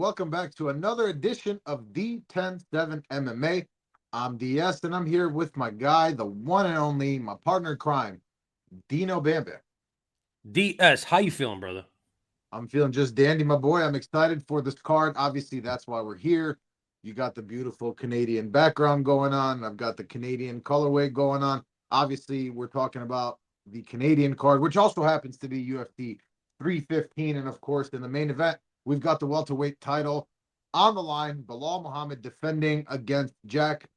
welcome back to another edition of the 10-7 MMA. I'm DS, and I'm here with my guy, the one and only, my partner in crime, Dino Bamba. DS, how you feeling, brother? I'm feeling just dandy, my boy. I'm excited for this card. Obviously, that's why we're here. You got the beautiful Canadian background going on. I've got the Canadian colorway going on. Obviously, we're talking about the Canadian card, which also happens to be UFC 315. And of course, in the main event, we've got the welterweight title on the line. Belal Muhammad defending against Jack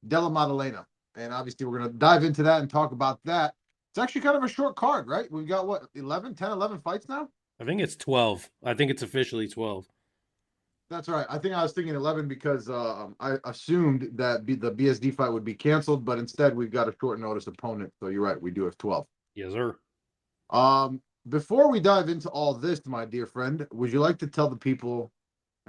Della Maddalena. And obviously, we're going to dive into that and talk about that. It's actually kind of a short card, right? We've got, what, 11 fights now? I think it's 12. I think it's officially 12. That's right. I think I was thinking 11 because I assumed that the BSD fight would be canceled, but instead we've got a short notice opponent. So you're right. We do have 12. Yes, sir. Before we dive into all this, my dear friend, would you like to tell the people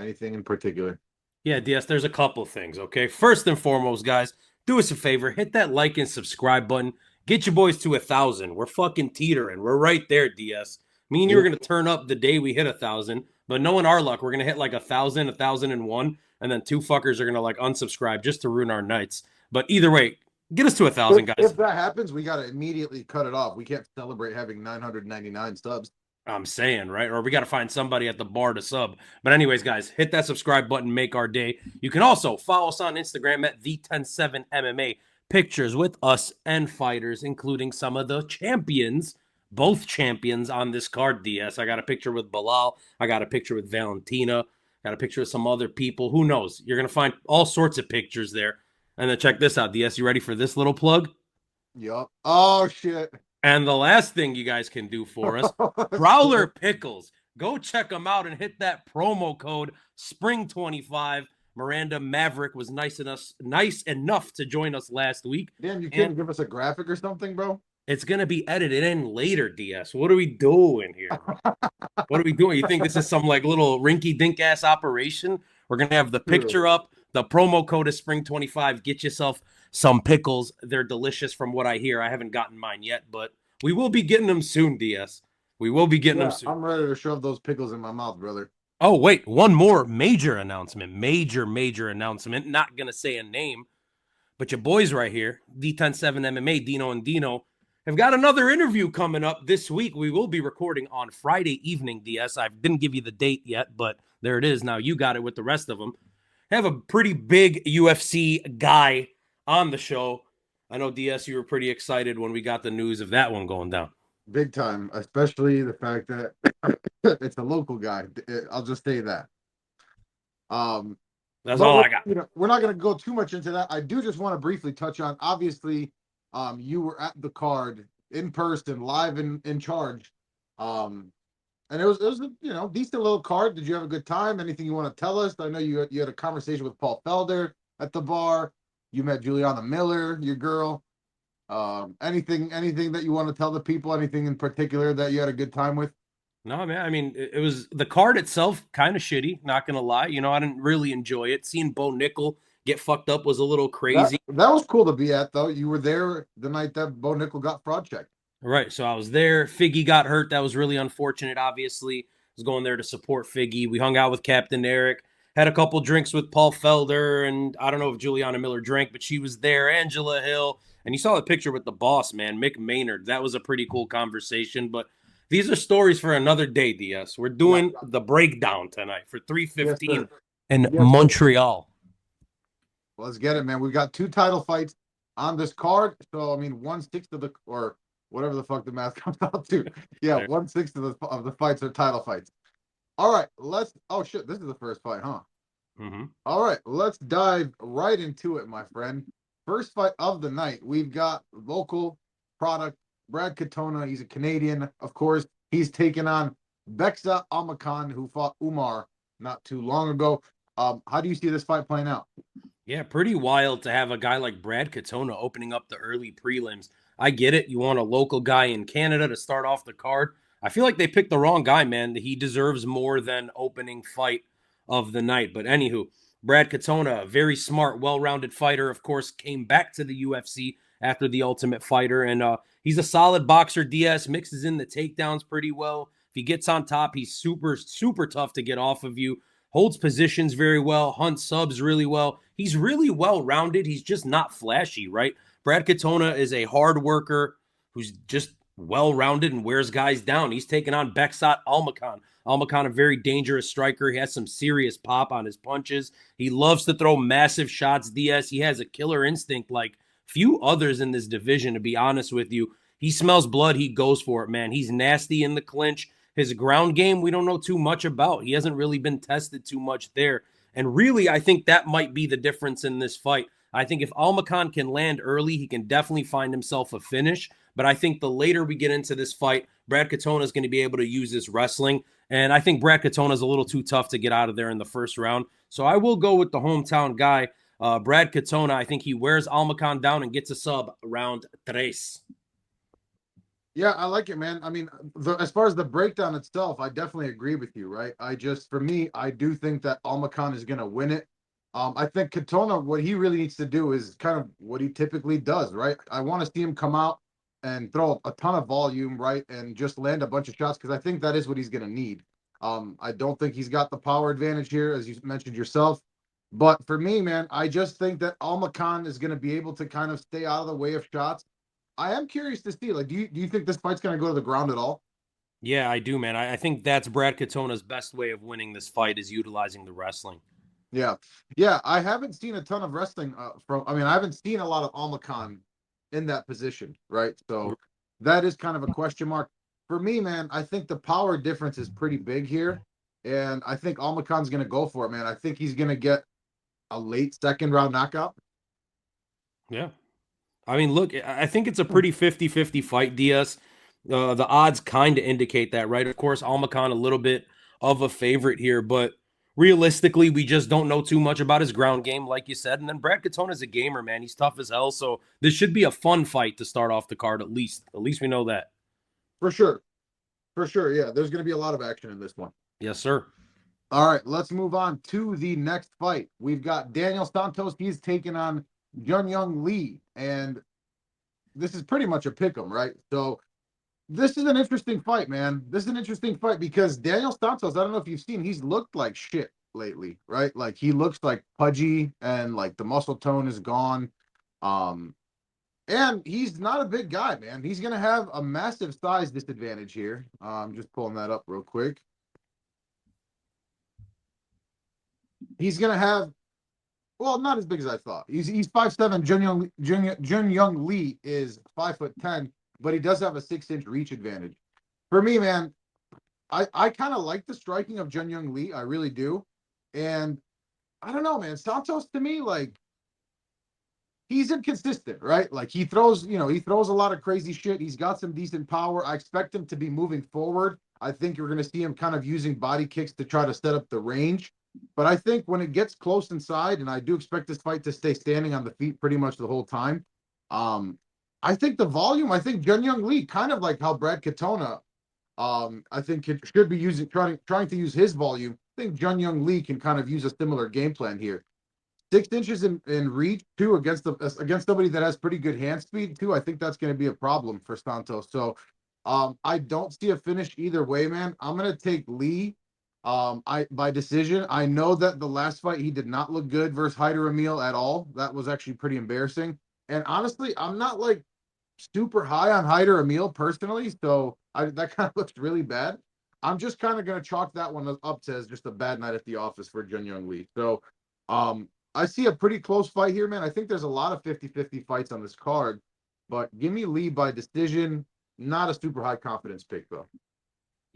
anything in particular? Yeah, DS, there's a couple things, okay? First and foremost, guys, do us a favor. Hit that like and subscribe button. Get your boys to 1,000. We're fucking teetering. We're right there, DS. Me and you are going to turn up the day we hit 1,000, but knowing our luck, we're going to hit like 1,000, 1,001, and then two fuckers are going to like unsubscribe just to ruin our nights. But either way, get us to 1,000, guys. If that happens, we got to immediately cut it off. We can't celebrate having 999 subs. I'm saying, right? Or we got to find somebody at the bar to sub. But anyways, guys, hit that subscribe button, make our day. You can also follow us on Instagram at the107MMA. Pictures with us and fighters, including some of the champions, both champions on this card, DS. I got a picture with Belal. I got a picture with Valentina. Got a picture of some other people. Who knows? You're going to find all sorts of pictures there. And then check this out, DS. You ready for this little plug? Yup. Oh, shit. And the last thing you guys can do for us, Growler Pickles. Go check them out and hit that promo code SPRING25. Miranda Maverick was nice enough to join us last week. Damn, you can't give us a graphic or something, bro? It's going to be edited in later, DS. What are we doing here? What are we doing? You think this is some like little rinky-dink-ass operation? We're going to have the picture up. The promo code is SPRING25. Get yourself some pickles. They're delicious from what I hear. I haven't gotten mine yet, but we will be getting them soon, DS. We will be getting them soon. I'm ready to shove those pickles in my mouth, brother. Oh, wait. One more major announcement. Major announcement. Not going to say a name, but your boys right here, D107 MMA, Dino and Dino, have got another interview coming up this week. We will be recording on Friday evening, DS. I didn't give you the date yet, but there it is. Now you got it with the rest of them. Have a pretty big UFC guy on the show. I know, DS, you were pretty excited when we got the news of that one going down. Big time, especially the fact that it's a local guy. I'll just say that. That's all I got. We're not going to go too much into that. I do just want to briefly touch on, obviously, you were at the card in person, live in charge. And it was a decent little card. Did you have a good time? Anything you want to tell us? I know you had a conversation with Paul Felder at the bar. You met Juliana Miller, your girl. Anything that you want to tell the people? Anything in particular that you had a good time with? No, man. I mean, it was the card itself kind of shitty. Not gonna lie. I didn't really enjoy it. Seeing Bo Nickel get fucked up was a little crazy. That was cool to be at, though. You were there the night that Bo Nickel got fraud checked. Right. So I was there. Figgy got hurt. That was really unfortunate, obviously. I was going there to support Figgy. We hung out with Captain Eric, had a couple drinks with Paul Felder, and I don't know if Juliana Miller drank, but she was there. Angela Hill. And you saw the picture with the boss, man, Mick Maynard. That was a pretty cool conversation. But these are stories for another day, DS. We're doing the breakdown tonight for 315 in Montreal. Well, let's get it, man. We've got 2 title fights on this card. So, I mean, 1/6 of the, or whatever the fuck the math comes out to. Yeah, 1/6 of the fights are title fights. All right, oh shit, this is the first fight, huh? Mm-hmm. All right, let's dive right into it, my friend. First fight of the night, we've got local product, Brad Katona. He's a Canadian, of course. He's taking on Bekzat Almakhan, who fought Umar not too long ago. How do you see this fight playing out? Yeah, pretty wild to have a guy like Brad Katona opening up the early prelims. I get it. You want a local guy in Canada to start off the card. I feel like they picked the wrong guy, man. He deserves more than opening fight of the night. But anywho, Brad Katona, a very smart, well-rounded fighter, of course, came back to the UFC after The Ultimate Fighter. And he's a solid boxer. DS mixes in the takedowns pretty well. If he gets on top, he's super, super tough to get off of you. holds positions very well, hunts subs really well. He's really well-rounded. He's just not flashy, right? Brad Katona is a hard worker who's just well-rounded and wears guys down. He's taken on Bekzat Almakhan. Almakhan, a very dangerous striker. He has some serious pop on his punches. He loves to throw massive shots, Diaz. He has a killer instinct like few others in this division, to be honest with you. He smells blood. He goes for it, man. He's nasty in the clinch. His ground game, we don't know too much about. He hasn't really been tested too much there. And really, I think that might be the difference in this fight. I think if Almakhan can land early, he can definitely find himself a finish. But I think the later we get into this fight, Brad Katona is going to be able to use his wrestling. And I think Brad Katona is a little too tough to get out of there in the first round. So I will go with the hometown guy, Brad Katona. I think he wears Almakhan down and gets a sub round tres. Yeah, I like it, man. I mean, as far as the breakdown itself, I definitely agree with you, right? For me, I do think that Almakhan is going to win it. I think Katona, what he really needs to do is kind of what he typically does, right? I want to see him come out and throw a ton of volume, right? And just land a bunch of shots because I think that is what he's going to need. I don't think he's got the power advantage here, as you mentioned yourself. But for me, man, I just think that Almakhan is going to be able to kind of stay out of the way of shots. I am curious to see, like, do you think this fight's going to go to the ground at all? Yeah, I do, man. I think that's Brad Katona's best way of winning this fight is utilizing the wrestling. Yeah. Yeah, I haven't seen a ton of wrestling I haven't seen a lot of Almakhan in that position, right? So that is kind of a question mark. For me, man, I think the power difference is pretty big here. And I think Almakhan's going to go for it, man. I think he's going to get a late second round knockout. Yeah. I mean, look, I think it's a pretty 50-50 fight, Diaz. The odds kind of indicate that, right? Of course, Almakhan a little bit of a favorite here, but realistically, we just don't know too much about his ground game, like you said. And then Brad Katona's a gamer, man. He's tough as hell. So this should be a fun fight to start off the card, at least. At least we know that. For sure. For sure. Yeah, there's going to be a lot of action in this one. Yes, sir. All right, let's move on to the next fight. We've got Daniel Santos. He's taking on Jeong Lee, and this is pretty much a pick'em, right? So this is an interesting fight, man. This is an interesting fight because Daniel Santos, I don't know if you've seen, he's looked like shit lately, right? Like he looks like pudgy and like the muscle tone is gone. And he's not a big guy, man. He's gonna have a massive size disadvantage here. I'm just pulling that up real quick. He's gonna have, well, not as big as I thought. He's 5'7". Jeong Lee is 5'10", but he does have a 6-inch reach advantage. For me, man, I kind of like the striking of Jeong Lee. I really do. And I don't know, man. Santos to me, like, he's inconsistent, right? Like he throws a lot of crazy shit. He's got some decent power. I expect him to be moving forward. I think you're going to see him kind of using body kicks to try to set up the range. But I think when it gets close inside, and I do expect this fight to stay standing on the feet pretty much the whole time. I think the volume, I think Jeong Lee, kind of like how Brad Katona, I think should be trying to use his volume. I think Jeong Lee can kind of use a similar game plan here. 6 inches in reach too against somebody that has pretty good hand speed too. I think that's going to be a problem for Santos. So I don't see a finish either way, man. I'm going to take Lee. By decision. I know that the last fight he did not look good versus Hyder Emil at all. That was actually pretty embarrassing. And honestly, I'm not like super high on Hyder Emil personally, so that kind of looks really bad. I'm just kind of going to chalk that one up to as just a bad night at the office for Jeong Lee. So I see a pretty close fight here, man. I think there's a lot of 50-50 fights on this card, but give me Lee by decision. Not a super high confidence pick though.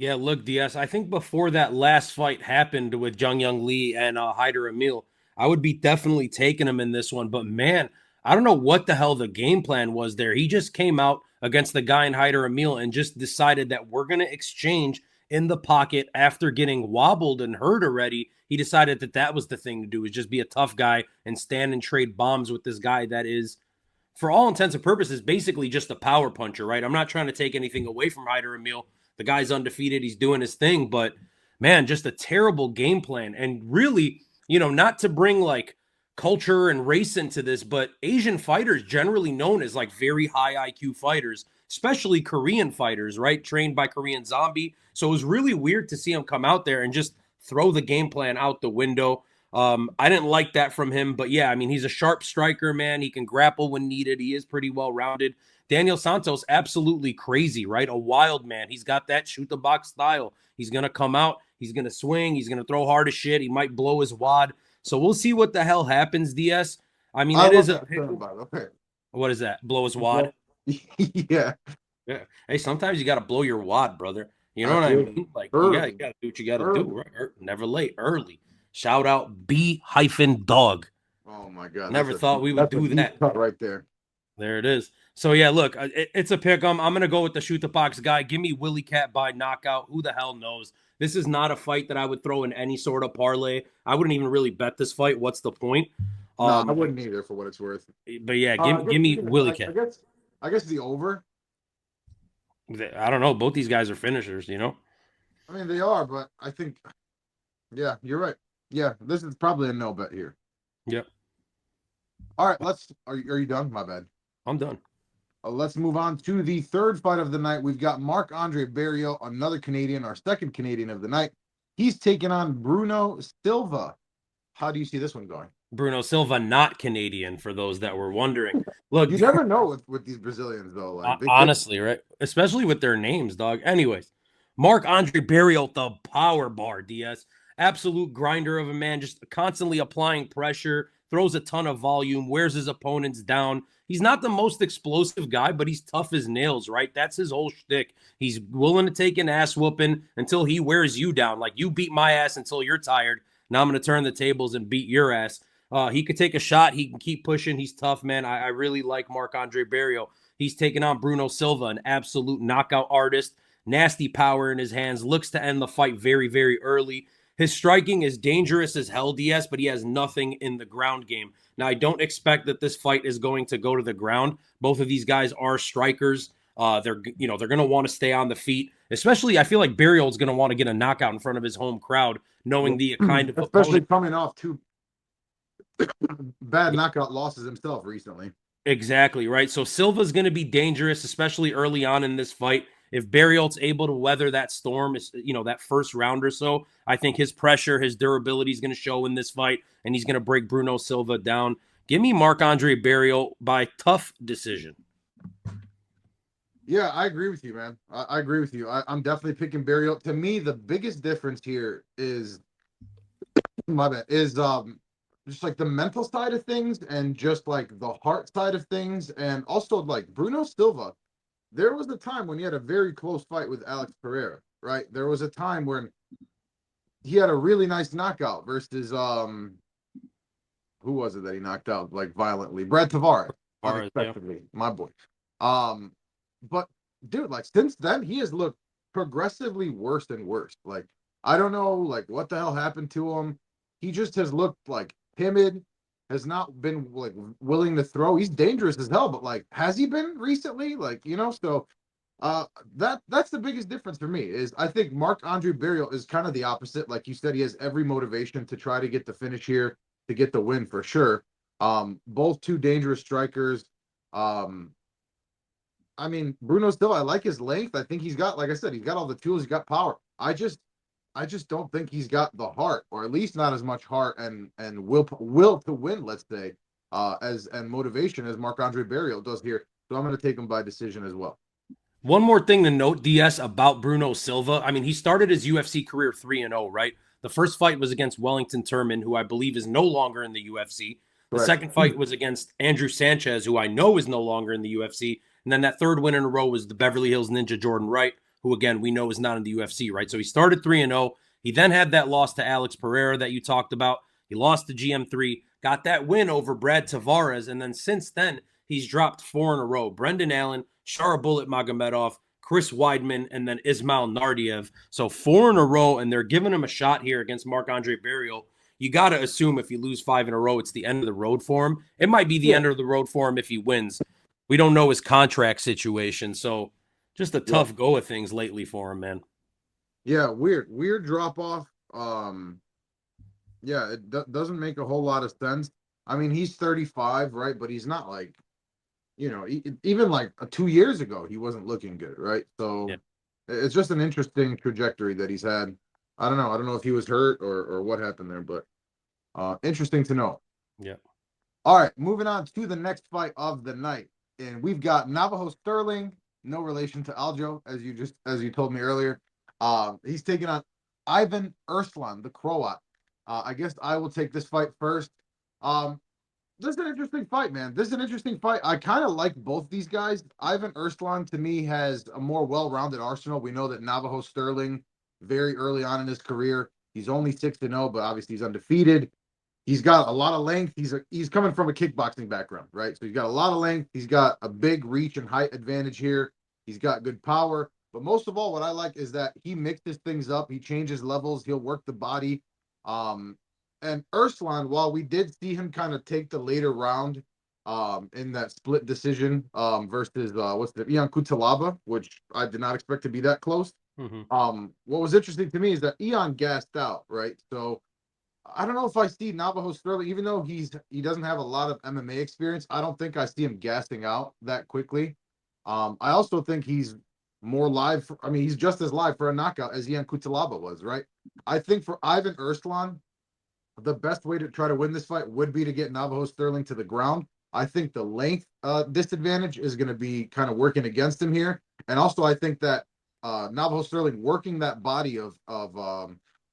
Yeah, look, DS, I think before that last fight happened with Jeong Lee and Hyder Emil, I would be definitely taking him in this one. But man, I don't know what the hell the game plan was there. He just came out against the guy in Hyder Emil and just decided that we're going to exchange in the pocket after getting wobbled and hurt already. He decided that that was the thing to do, is just be a tough guy and stand and trade bombs with this guy that is, for all intents and purposes, basically just a power puncher, right? I'm not trying to take anything away from Hyder Emil. The guy's undefeated. He's doing his thing. But, man, just a terrible game plan. And really, not to bring, like, culture and race into this, but Asian fighters generally known as, like, very high IQ fighters, especially Korean fighters, right? Trained by Korean Zombie. So it was really weird to see him come out there and just throw the game plan out the window. I didn't like that from him, but yeah, I mean, he's a sharp striker, man. He can grapple when needed. He is pretty well rounded. Daniel Santos, absolutely crazy, right? A wild man. He's got that shoot the box style. He's going to come out. He's going to swing. He's going to throw hard as shit. He might blow his wad. So we'll see what the hell happens, DS. I mean, it is a. What is that? Blow his wad? Yeah. Yeah. Hey, sometimes you got to blow your wad, brother. You know what I mean? Like, you got to do what you got to do. Right? Never late, early. Shout out B-Dog. Oh, my God. Never thought we would do that. Right there. There it is. So, yeah, look, it's a pick. I'm going to go with the shoot the box guy. Give me Willie Cat by knockout. Who the hell knows? This is not a fight that I would throw in any sort of parlay. I wouldn't even really bet this fight. What's the point? No, I wouldn't either for what it's worth. But, yeah, give me Willie Cat. I guess the over. I don't know. Both these guys are finishers, you know? I mean, they are, but I think, yeah, you're right. Yeah, this is probably a no bet here. Yep. All right, are you done? My bad. I'm done. Let's move on to the third fight of the night. We've got Marc-André Barriault, another Canadian, our second Canadian of the night. He's taking on Bruno Silva. How do you see this one going? Bruno Silva, not Canadian, for those that were wondering. Look, you never know with these Brazilians, though. Like, honestly, right? Especially with their names, dog. Anyways, Marc-André Barriault, the power bar, DS. Absolute grinder of a man, just constantly applying pressure, throws a ton of volume, wears his opponents down. He's not the most explosive guy, but he's tough as nails, right? That's his whole shtick. He's willing to take an ass whooping until he wears you down. Like, you beat my ass until you're tired. Now I'm going to turn the tables and beat your ass. He could take a shot. He can keep pushing. He's tough, man. I really like Marc-André Barriault. He's taking on Bruno Silva, an absolute knockout artist. Nasty power in his hands. Looks to end the fight very, very early. His striking is dangerous as hell, DS, but he has nothing in the ground game. Now, I don't expect that this fight is going to go to the ground. Both of these guys are strikers. They're going to want to stay on the feet. Especially, I feel like Barriault's going to want to get a knockout in front of his home crowd, knowing the kind of especially coming off two bad knockout losses himself recently. Exactly, right? So Silva's going to be dangerous, especially early on in this fight. If Barriault's able to weather that storm, that first round or so, I think his pressure, his durability is going to show in this fight, and he's going to break Bruno Silva down. Give me Marc-André Barriault by tough decision. Yeah, I agree with you, man. I agree with you. I'm definitely picking Barriault. To me, the biggest difference here is just like the mental side of things and just like the heart side of things. And also like Bruno Silva, there was a time when he had a very close fight with Alex Pereira, right? There was a time when he had a really nice knockout versus who was it that he knocked out like violently? Brad Tavares, unexpectedly, yeah. My boy. But dude, like since then he has looked progressively worse and worse. Like I don't know like what the hell happened to him. He just has looked like timid, has not been like willing to throw. He's dangerous as hell, but like has he been recently? Like, so that's the biggest difference for me is I think Marc-André Barriault is kind of the opposite. Like you said, he has every motivation to try to get the finish here, to get the win for sure. Both two dangerous strikers. I mean, Bruno still, I like his length. I think he's got, like I said, he's got all the tools, he's got power. I just don't think he's got the heart, or at least not as much heart and will to win, let's say, and motivation as Marc-André Barriault does here. So I'm going to take him by decision as well. One more thing to note, DS, about Bruno Silva. I mean, he started his UFC career 3-0, right? The first fight was against Wellington Turman, who I believe is no longer in the UFC. The second fight was against Andrew Sanchez, who I know is no longer in the UFC. And then that third win in a row was the Beverly Hills Ninja Jordan Wright, who, again, we know is not in the UFC, right? So he started 3-0. He then had that loss to Alex Pereira that you talked about. He lost to GM3, got that win over Brad Tavares, and then since then, he's dropped 4 in a row. Brendan Allen, Sharabullet Magomedov, Chris Weidman, and then Ismail Nardiev. So 4 in a row, and they're giving him a shot here against Marc-André Barriault. You got to assume if you lose 5 in a row, it's the end of the road for him. It might be the end of the road for him if he wins. We don't know his contract situation, so just a tough go of things lately for him, man. Yeah, weird drop off. Yeah, it doesn't make a whole lot of sense. I mean, he's 35, right? But he's not like, even like 2 years ago, he wasn't looking good, right? So it's just an interesting trajectory that he's had. I don't know. I don't know if he was hurt or what happened there, but interesting to know. Yeah. All right, moving on to the next fight of the night, and we've got Navajo Stirling, no relation to Aljo, as you told me earlier. He's taking on Ivan Erslan, the Croat. I guess I will take this fight first. This is an interesting fight, man. This is an interesting fight. I kind of like both these guys. Ivan Erslan, to me, has a more well-rounded arsenal. We know that Navajo Stirling, very early on in his career, he's only 6-0, but obviously he's undefeated. He's got a lot of length. He's coming from a kickboxing background, right? So he's got a lot of length. He's got a big reach and height advantage here. He's got good power. But most of all, what I like is that he mixes things up. He changes levels. He'll work the body. And Erslan, while we did see him kind of take the later round in that split decision versus Yeong Cutelaba, which I did not expect to be that close. What was interesting to me is that Yeong gassed out, right? So I don't know if I see Navajo Stirling, even though he doesn't have a lot of MMA experience, I don't think I see him gassing out that quickly. I also think he's more live. He's just as live for a knockout as Yeong Cutelaba was, right? I think for Ivan Erslan, the best way to try to win this fight would be to get Navajo Stirling to the ground. I think the length disadvantage is going to be kind of working against him here. And also, I think that Navajo Stirling working that body of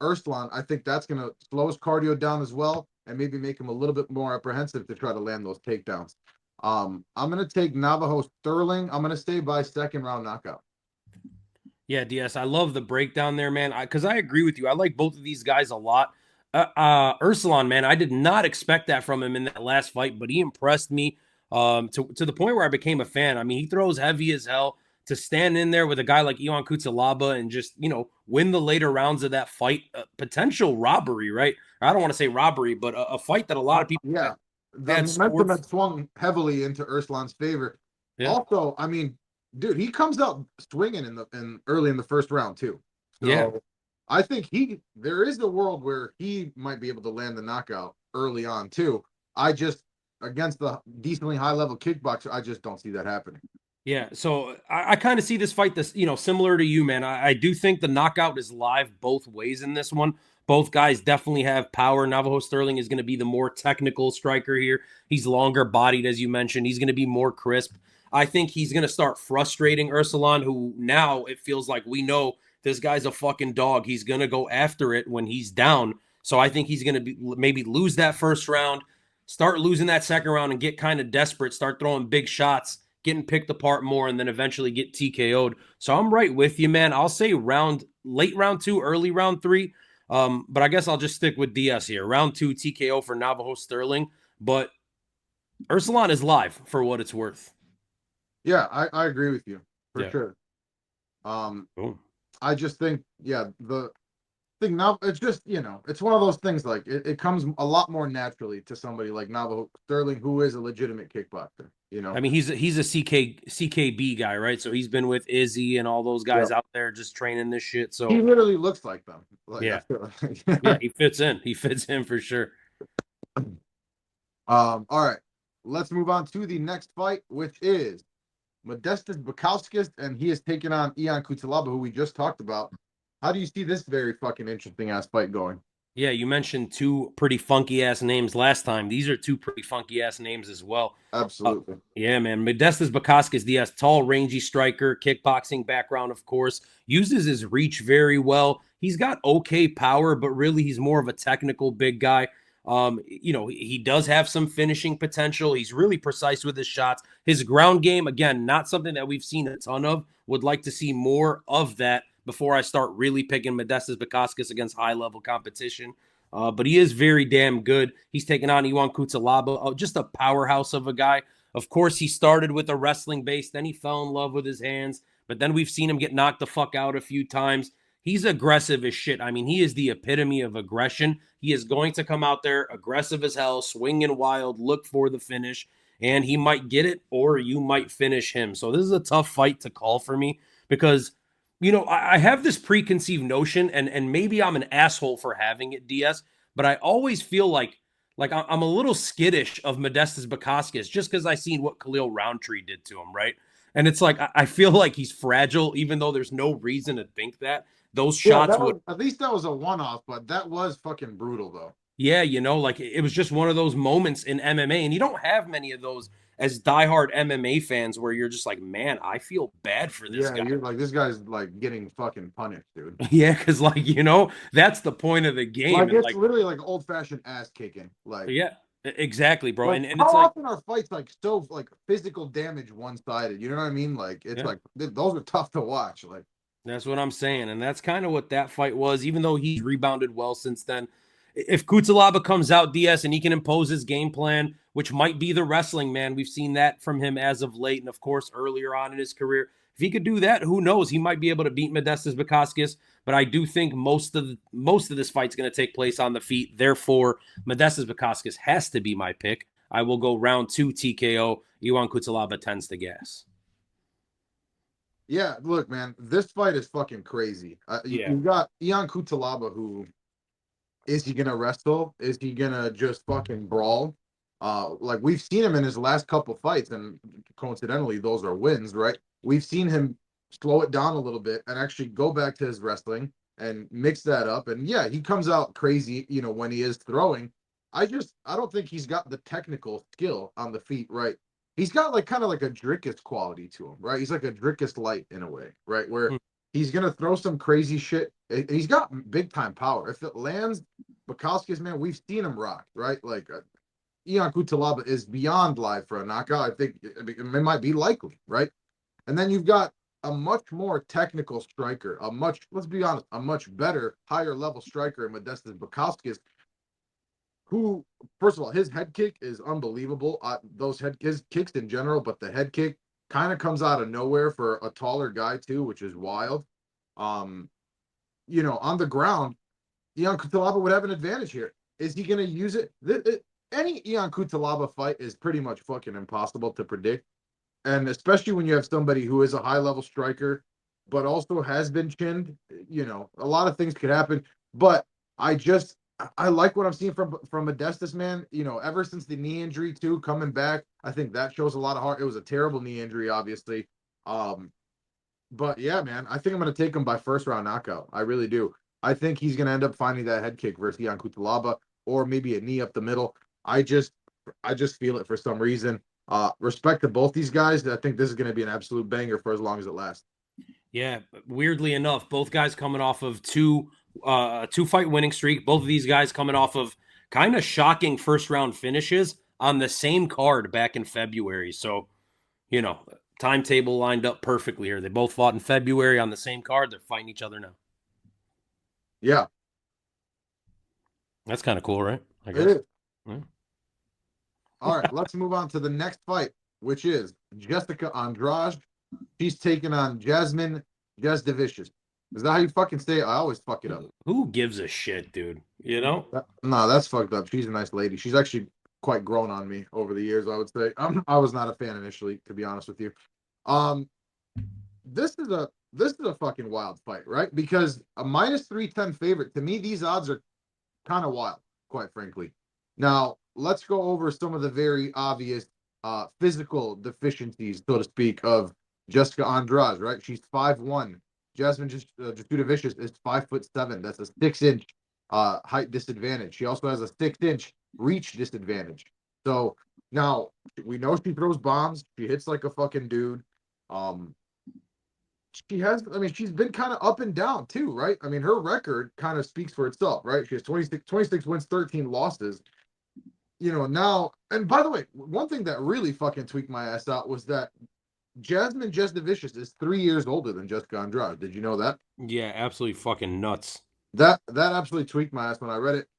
Erslan, I think that's going to slow his cardio down as well and maybe make him a little bit more apprehensive to try to land those takedowns. I'm going to take Navajo Stirling. I'm going to stay by second round knockout. Yeah, DS, I love the breakdown there, man, because I agree with you. I like both of these guys a lot. Erslan, man, I did not expect that from him in that last fight, but he impressed me to the point where I became a fan. I mean, he throws heavy as hell. To stand in there with a guy like Yeong Cutelaba and just, win the later rounds of that fight, potential robbery, right? I don't want to say robbery, but a fight that a lot of people the momentum had swung heavily into Erslan's favor. Yeah. Also, I mean, dude, he comes out swinging early in the first round too. So I think there is a world where he might be able to land the knockout early on too. I just, against the decently high level kickboxer, I just don't see that happening. Yeah, so I kind of see this fight similar to you, man. I do think the knockout is live both ways in this one. Both guys definitely have power. Navajo Stirling is going to be the more technical striker here. He's longer bodied, as you mentioned. He's going to be more crisp. I think he's going to start frustrating Erslan, who now it feels like we know this guy's a fucking dog. He's going to go after it when he's down. So I think he's going to maybe lose that first round, start losing that second round and get kind of desperate, start throwing big shots, getting picked apart more, and then eventually get TKO'd. So I'm right with you, man. I'll say late round 2, early round 3. But I guess I'll just stick with DS here. Round 2 TKO for Navajo Stirling. But Erslan is live for what it's worth. Yeah, I agree with you for sure. I just think, the thing now, it's just, it's one of those things, like it comes a lot more naturally to somebody like Navajo Stirling, who is a legitimate kickboxer. I mean, he's a CKB guy, right? So he's been with Izzy and all those guys out there just training this shit. So he literally looks like them. Yeah, he fits in. He fits in for sure. All right, let's move on to the next fight, which is Modestas Bukauskas, and he is taking on Yeong Cutelaba, who we just talked about. How do you see this very fucking interesting ass fight going? Yeah, you mentioned 2 pretty funky ass names last time. These are 2 pretty funky ass names as well. Absolutely. Yeah, man. Modestas Bukauskas, the tall, rangy striker, kickboxing background, of course, uses his reach very well. He's got okay power, but really he's more of a technical big guy. He does have some finishing potential. He's really precise with his shots. His ground game, again, not something that we've seen a ton of. Would like to see more of that before I start really picking Modestas Bukauskas against high-level competition. But he is very damn good. He's taking on Yeong Cutelaba, just a powerhouse of a guy. Of course, he started with a wrestling base. Then he fell in love with his hands. But then we've seen him get knocked the fuck out a few times. He's aggressive as shit. I mean, he is the epitome of aggression. He is going to come out there aggressive as hell, swinging wild, look for the finish. And he might get it or you might finish him. So this is a tough fight to call for me because I have this preconceived notion, and maybe I'm an asshole for having it, DS, but I always feel like I'm a little skittish of Modestas Bukauskas just because I seen what Khalil Roundtree did to him, right? And it's like I feel like he's fragile, even though there's no reason to think that. those Yeah, shots would, at least that was a one-off, but that was fucking brutal though. yeah, like it was just one of those moments in MMA, and you don't have many of those as diehard MMA fans where you're just like, man, I feel bad for this Yeah, guy. you're like, this guy's like getting fucking punished, dude. Yeah, because like that's the point of the game, Like and it's like, literally like old-fashioned ass kicking. yeah, exactly, bro, Like and how it's like, often are fights like so like physical damage one-sided? You know what I mean? Like it's yeah. like those are tough to watch. Like That's what I'm saying. And that's kind of what that fight was, even though he's rebounded well since then. If Cutelaba comes out, DS, and he can impose his game plan, which might be the wrestling, man. We've seen that from him as of late. And of course, earlier on in his career. If he could do that, who knows? He might be able to beat Modestas Bukauskas. But I do think most of this fight's going to take place on the feet. Therefore, Modestas Bukauskas has to be my pick. I will go round 2 TKO. Yeong Cutelaba tends to gas. yeah, look, man, this fight is fucking crazy. Yeah. You've got Yeong Cutelaba, who is he gonna wrestle? Is he gonna just fucking brawl? Like we've seen him in his last couple fights, and coincidentally, those are wins, right? We've seen him slow it down a little bit and actually go back to his wrestling and mix that up. And yeah, he comes out crazy, when he is throwing. I don't think he's got the technical skill on the feet, right? He's got like kind of like a Drickus quality to him, right? He's like a Drickus light in a way, right? Where he's gonna throw some crazy shit. He's got big time power. If it lands, Bukauskas, man, we've seen him rock, right? Like Yeong Cutelaba is beyond live for a knockout. I think it might be likely, right? And then you've got a much more technical striker, let's be honest, a much better, higher level striker in Modestas Bukauskas, who, first of all, his head kick is unbelievable. His kicks in general, but the head kick kind of comes out of nowhere for a taller guy too, which is wild. On the ground, Yeong Cutelaba would have an advantage here. Is he going to use it? Any Yeong Cutelaba fight is pretty much fucking impossible to predict. And especially when you have somebody who is a high level striker, but also has been chinned, a lot of things could happen. But I like what I'm seeing from Modestas, man. Ever since the knee injury too, coming back, I think that shows a lot of heart. It was a terrible knee injury, obviously. But yeah, man, I think I'm going to take him by first round knockout. I really do. I think he's going to end up finding that head kick versus Yeong Cutelaba, or maybe a knee up the middle. I just feel it for some reason. Respect to both these guys. I think this is going to be an absolute banger for as long as it lasts. Yeah, weirdly enough, both guys coming off of two fight winning streak. Both of these guys coming off of kind of shocking first round finishes on the same card back in February. So, timetable lined up perfectly here. They both fought in February on the same card. They're fighting each other now. Yeah, That's kind of cool, right? I guess. it is. Yeah. All right, let's move on to the next fight, which is Jessica Andrade. She's taking on Jasmine Jasudavicius. Is that how you fucking say it? I always fuck it up. Who gives a shit, dude? No, that's fucked up. She's a nice lady. She's actually quite grown on me over the years, I would say. I was not a fan initially, to be honest with you. This is a fucking wild fight, right? Because a minus 310 favorite, to me, these odds are kind of wild, quite frankly. Now, let's go over some of the very obvious physical deficiencies, so to speak, of Jessica Andrade, right? She's 5'1". Jasmine Jasudavicius is 5'7". That's a 6-inch height disadvantage. She also has a 6-inch reach disadvantage. So now we know she throws bombs. She hits like a fucking dude. She's been kind of up and down too, right? I mean, her record kind of speaks for itself, right? She has 26 wins, 13 losses. Now, and by the way, one thing that really fucking tweaked my ass out was that Jasmine Jasudavicius is 3 years older than Jessica Andrade. Did you know that? Yeah, absolutely fucking nuts. That absolutely tweaked my ass when I read it.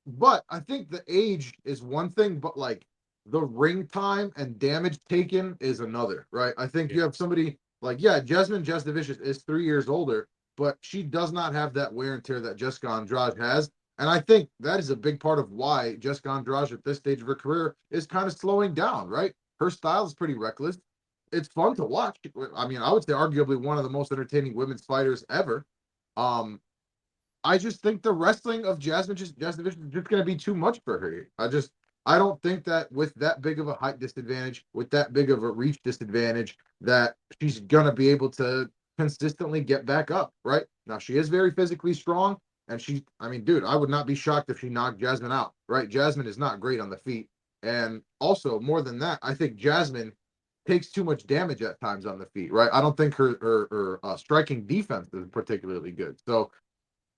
But I think the age is one thing, but like the ring time and damage taken is another, right? I think you have somebody like, yeah, Jasmine Jasudavicius is 3 years older, but she does not have that wear and tear that Jessica Andrade has. And I think that is a big part of why Jessica Andrade at this stage of her career is kind of slowing down, right? Her style is pretty reckless. It's fun to watch. I mean, I would say arguably one of the most entertaining women's fighters ever. I just think the wrestling of Jasmine is just going to be too much for her. I don't think that with that big of a height disadvantage, with that big of a reach disadvantage, that she's going to be able to consistently get back up, right? Now, she is very physically strong, and I mean, dude, I would not be shocked if she knocked Jasmine out, right? Jasmine is not great on the feet. And also, more than that, I think Jasmine takes too much damage at times on the feet, right? I don't think her striking defense is particularly good. So,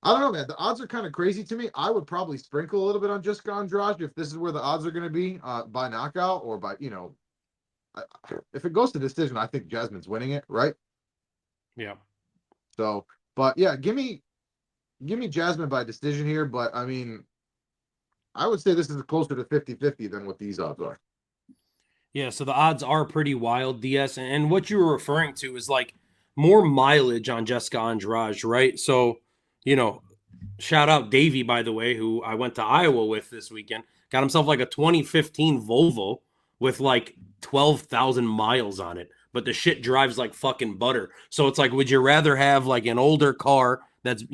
I don't know, man. The odds are kind of crazy to me. I would probably sprinkle a little bit on Jessica Andrade if this is where the odds are going to be by knockout or by, if it goes to decision, I think Jasmine's winning it, right? Yeah. So, but yeah, give me Jasmine by decision here. But I mean, I would say this is closer to 50-50 than what these odds are. Yeah, so the odds are pretty wild, DS. And what you were referring to is like more mileage on Jessica Andrade, right? So, shout out Davey, by the way, who I went to Iowa with this weekend. Got himself like a 2015 Volvo with like 12,000 miles on it. But the shit drives like fucking butter. So it's like, would you rather have like an older car that's,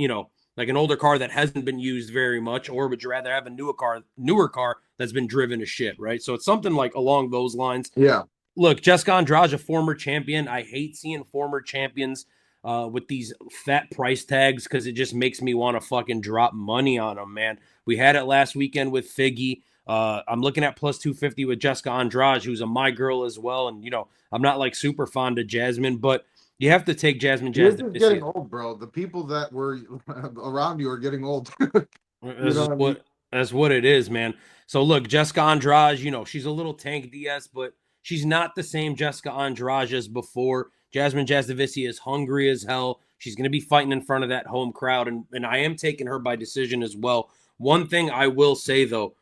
like an older car that hasn't been used very much, or would you rather have a newer car that's been driven to shit, right? So it's something like along those lines. Yeah. Look, Jessica Andrade, a former champion. I hate seeing former champions with these fat price tags because it just makes me want to fucking drop money on them, man. We had it last weekend with Figgy. I'm looking at plus 250 with Jessica Andrade, who's a my girl as well. And, I'm not like super fond of Jasmine, but you have to take Jasmine. You're just getting old, bro. The people that were around you are getting old. That's what it is, man. So look, Jessica Andrade, she's a little tank DS, but she's not the same Jessica Andrade as before. Jasmine Jasudavicius is hungry as hell. She's going to be fighting in front of that home crowd, and I am taking her by decision as well. One thing I will say, though,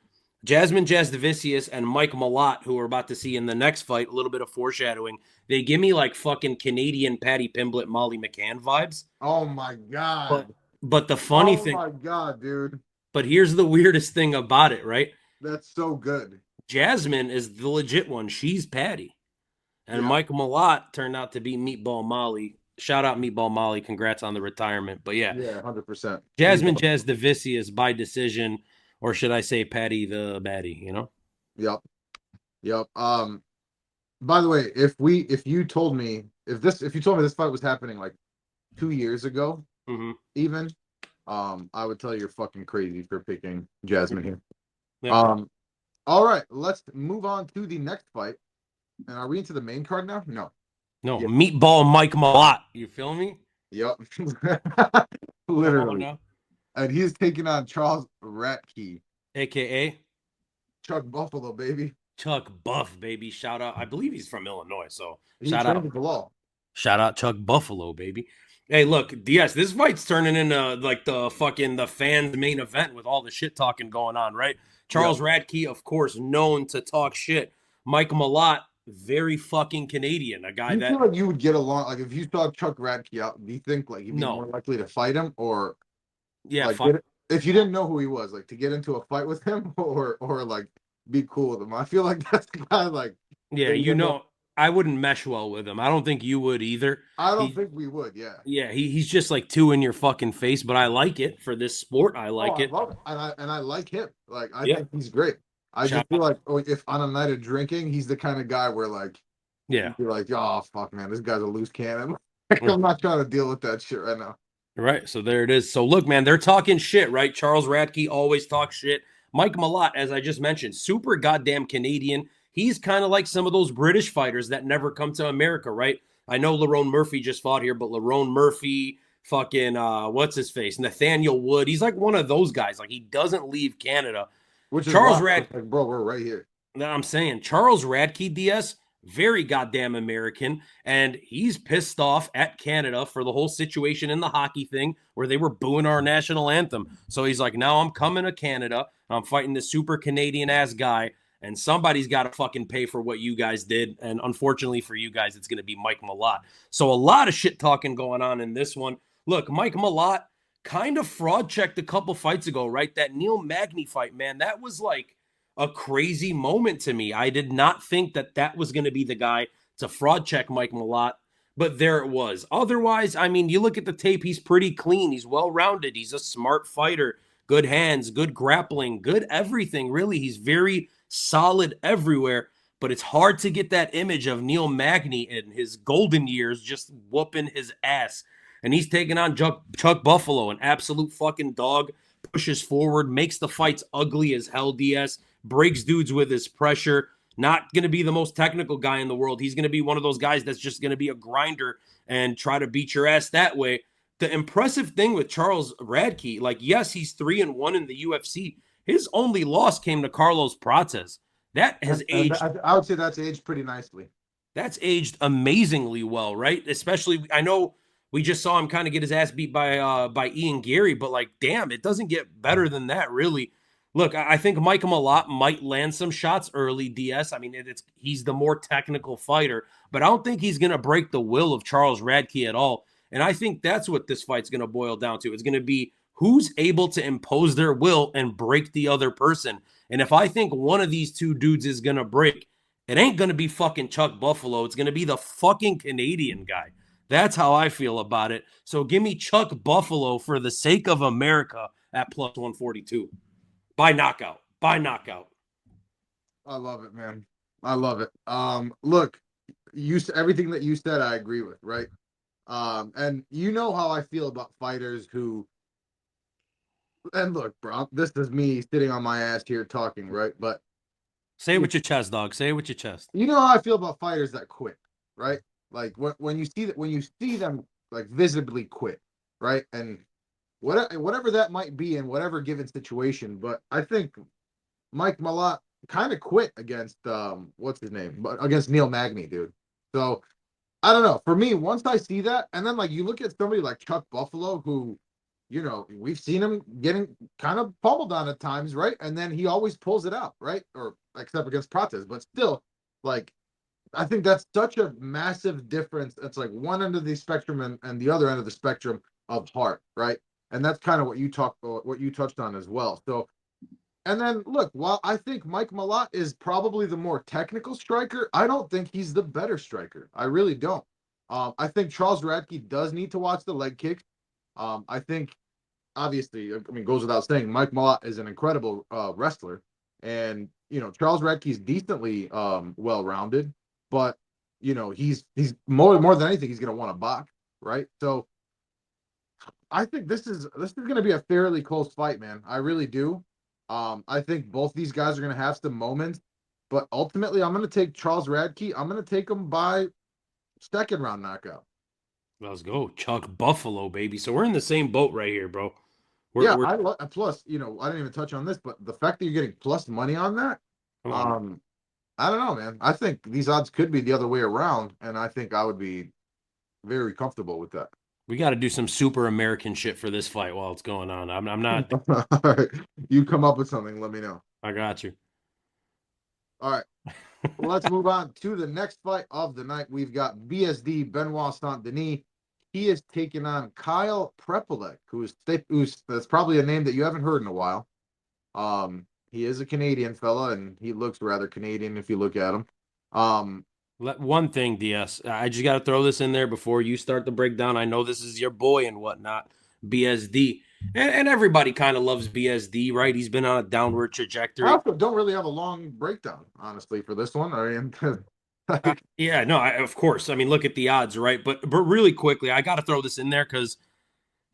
Jasmine Jasudavicius and Mike Malott, who we're about to see in the next fight, a little bit of foreshadowing, they give me like fucking Canadian Patty Pimblett, Molly McCann vibes. Oh, my God. But the funny thing... Oh, my God, dude. But here's the weirdest thing about it, right? That's so good. Jasmine is the legit one. She's Patty. And Mike Malott turned out to be Meatball Molly. Shout out Meatball Molly. Congrats on the retirement. But yeah. Yeah, 100%. Jasmine Jasudavicius by decision, or should I say Patty the baddie, Yep. By the way, if you told me this fight was happening like 2 years ago, even, I would tell you you're fucking crazy for picking Jasmine here. Yeah. All right, let's move on to the next fight. And are we into the main card now? No. Yeah. Meatball Mike Malott. You feel me? Yep. Literally. And he's taking on Charles Radtke, aka Chuck Buffalo, baby. Chuck Buff, baby. Shout out. I believe he's from Illinois, so shout out Belal. Shout out Chuck Buffalo, baby. Hey, look, DS, this fight's turning into like the fans' main event with all the shit talking going on, right? Charles Radtke, of course, known to talk shit. Mike Malott, very fucking Canadian, a guy that... feel like you would get along, like if you saw Chuck Radtke out, do you think like you'd be more likely to fight him, or if you didn't know who he was, like to get into a fight with him, or like be cool with him? I feel like that's the guy, like... Yeah, I wouldn't mesh well with him. I don't think you would either. I don't think we would, yeah. Yeah, he's just like too in your fucking face, but I like it for this sport. I like it. I love it. And I like him. Like, I think he's great. I just feel like if on a night of drinking, he's the kind of guy where like, you're like, oh, fuck, man, this guy's a loose cannon. I'm not trying to deal with that shit right now. Right, so there it is. So look, man, they're talking shit, right? Charles Radtke always talks shit. Mike Malott, as I just mentioned, super goddamn Canadian. He's kind of like some of those British fighters that never come to America, right? I know Lerone Murphy just fought here, but Lerone Murphy, fucking, what's his face? Nathaniel Wood. He's like one of those guys. Like, he doesn't leave Canada. Which is Charles Radtke. Like, bro, we're right here. I'm saying Charles Radtke, DS, very goddamn American. And he's pissed off at Canada for the whole situation in the hockey thing where they were booing our national anthem. So he's like, now I'm coming to Canada. I'm fighting this super Canadian ass guy. And somebody's got to fucking pay for what you guys did. And unfortunately for you guys, it's going to be Mike Malott. So a lot of shit talking going on in this one. Look, Mike Malott kind of fraud checked a couple fights ago, right? That Neil Magny fight, man, that was like a crazy moment to me. I did not think that was going to be the guy to fraud check Mike Malott, but there it was. Otherwise, I mean, you look at the tape, he's pretty clean. He's well-rounded. He's a smart fighter. Good hands, good grappling, good everything, really. He's very solid everywhere. but it's hard to get that image of Neil Magny in his golden years just whooping his ass. And he's taking on Chuck Buffalo, an absolute fucking dog, pushes forward, makes the fights ugly as hell, DS, breaks dudes with his pressure. Not going to be the most technical guy in the world. He's going to be one of those guys that's just going to be a grinder and try to beat your ass that way. The impressive thing with Charles Radtke, like, yes, he's 3-1 in the UFC. His only loss came to Carlos Prates. That has aged. I would say that's aged pretty nicely. That's aged amazingly well, right? Especially, I know we just saw him kind of get his ass beat by Ian Gary, but like, damn, it doesn't get better than that, really. Look, I think Mike Malott might land some shots early, DS. I mean, he's the more technical fighter, but I don't think he's going to break the will of Charles Radtke at all. And I think that's what this fight's going to boil down to. It's going to be who's able to impose their will and break the other person. And if I think one of these two dudes is going to break, it ain't going to be fucking Chuck Buffalo. It's going to be the fucking Canadian guy. That's how I feel about it. So give me Chuck Buffalo for the sake of America at plus 142. By knockout. By knockout. I love it, man. I love it. Look, everything that you said, I agree with, right? And you know how I feel about fighters who, and look, bro, this is me sitting on my ass here talking, right? But say it with your chest, dog. Say it with your chest. You know how I feel about fighters that quit, right? Like when you see them like visibly quit, right? And whatever that might be in whatever given situation, but I think Mike Malott kind of quit against what's his name, but against Neil Magny, dude. So I don't know. For me, once I see that, and then like you look at somebody like Chuck Buffalo, who, you know, we've seen him getting kind of pummeled on at times, right? And then he always pulls it out, right? Or except against Prates, but still, like, I think that's such a massive difference. It's like one end of the spectrum and the other end of the spectrum of heart, right? And that's kind of what you touched on as well. So, and then look, while I think Mike Malott is probably the more technical striker, I don't think he's the better striker. I really don't. I think Charles Radtke does need to watch the leg kicks. I think, obviously, I mean, goes without saying, Mike Malott is an incredible wrestler, and you know Charles Radtke's decently well-rounded, but you know he's more than anything he's going to want to box, right? So I think this is going to be a fairly close fight, man. I really do. I think both these guys are going to have some moments, but ultimately, I'm going to take Charles Radtke. I'm going to take him by second round knockout. Let's go. Chuck Buffalo, baby. So we're in the same boat right here, bro. Plus, you know, I didn't even touch on this, but the fact that you're getting plus money on that, I don't know, man. I think these odds could be the other way around, and I think I would be very comfortable with that. We got to do some super American shit for this fight while it's going on. I'm not. All right. You come up with something, let me know. I got you. All right. Well, let's move on to the next fight of the night. We've got BSD Benoît Saint-Denis. He is taking on Kyle Prepolec, who's that's probably a name that you haven't heard in a while. He is a Canadian fella, and he looks rather Canadian if you look at him. One thing, DS, I just got to throw this in there before you start the breakdown. I know this is your boy and whatnot, BSD. And everybody kind of loves BSD, right? He's been on a downward trajectory. I also don't really have a long breakdown, honestly, for this one. I mean, yeah, no, of course. I mean, look at the odds, right? But really quickly, I got to throw this in there because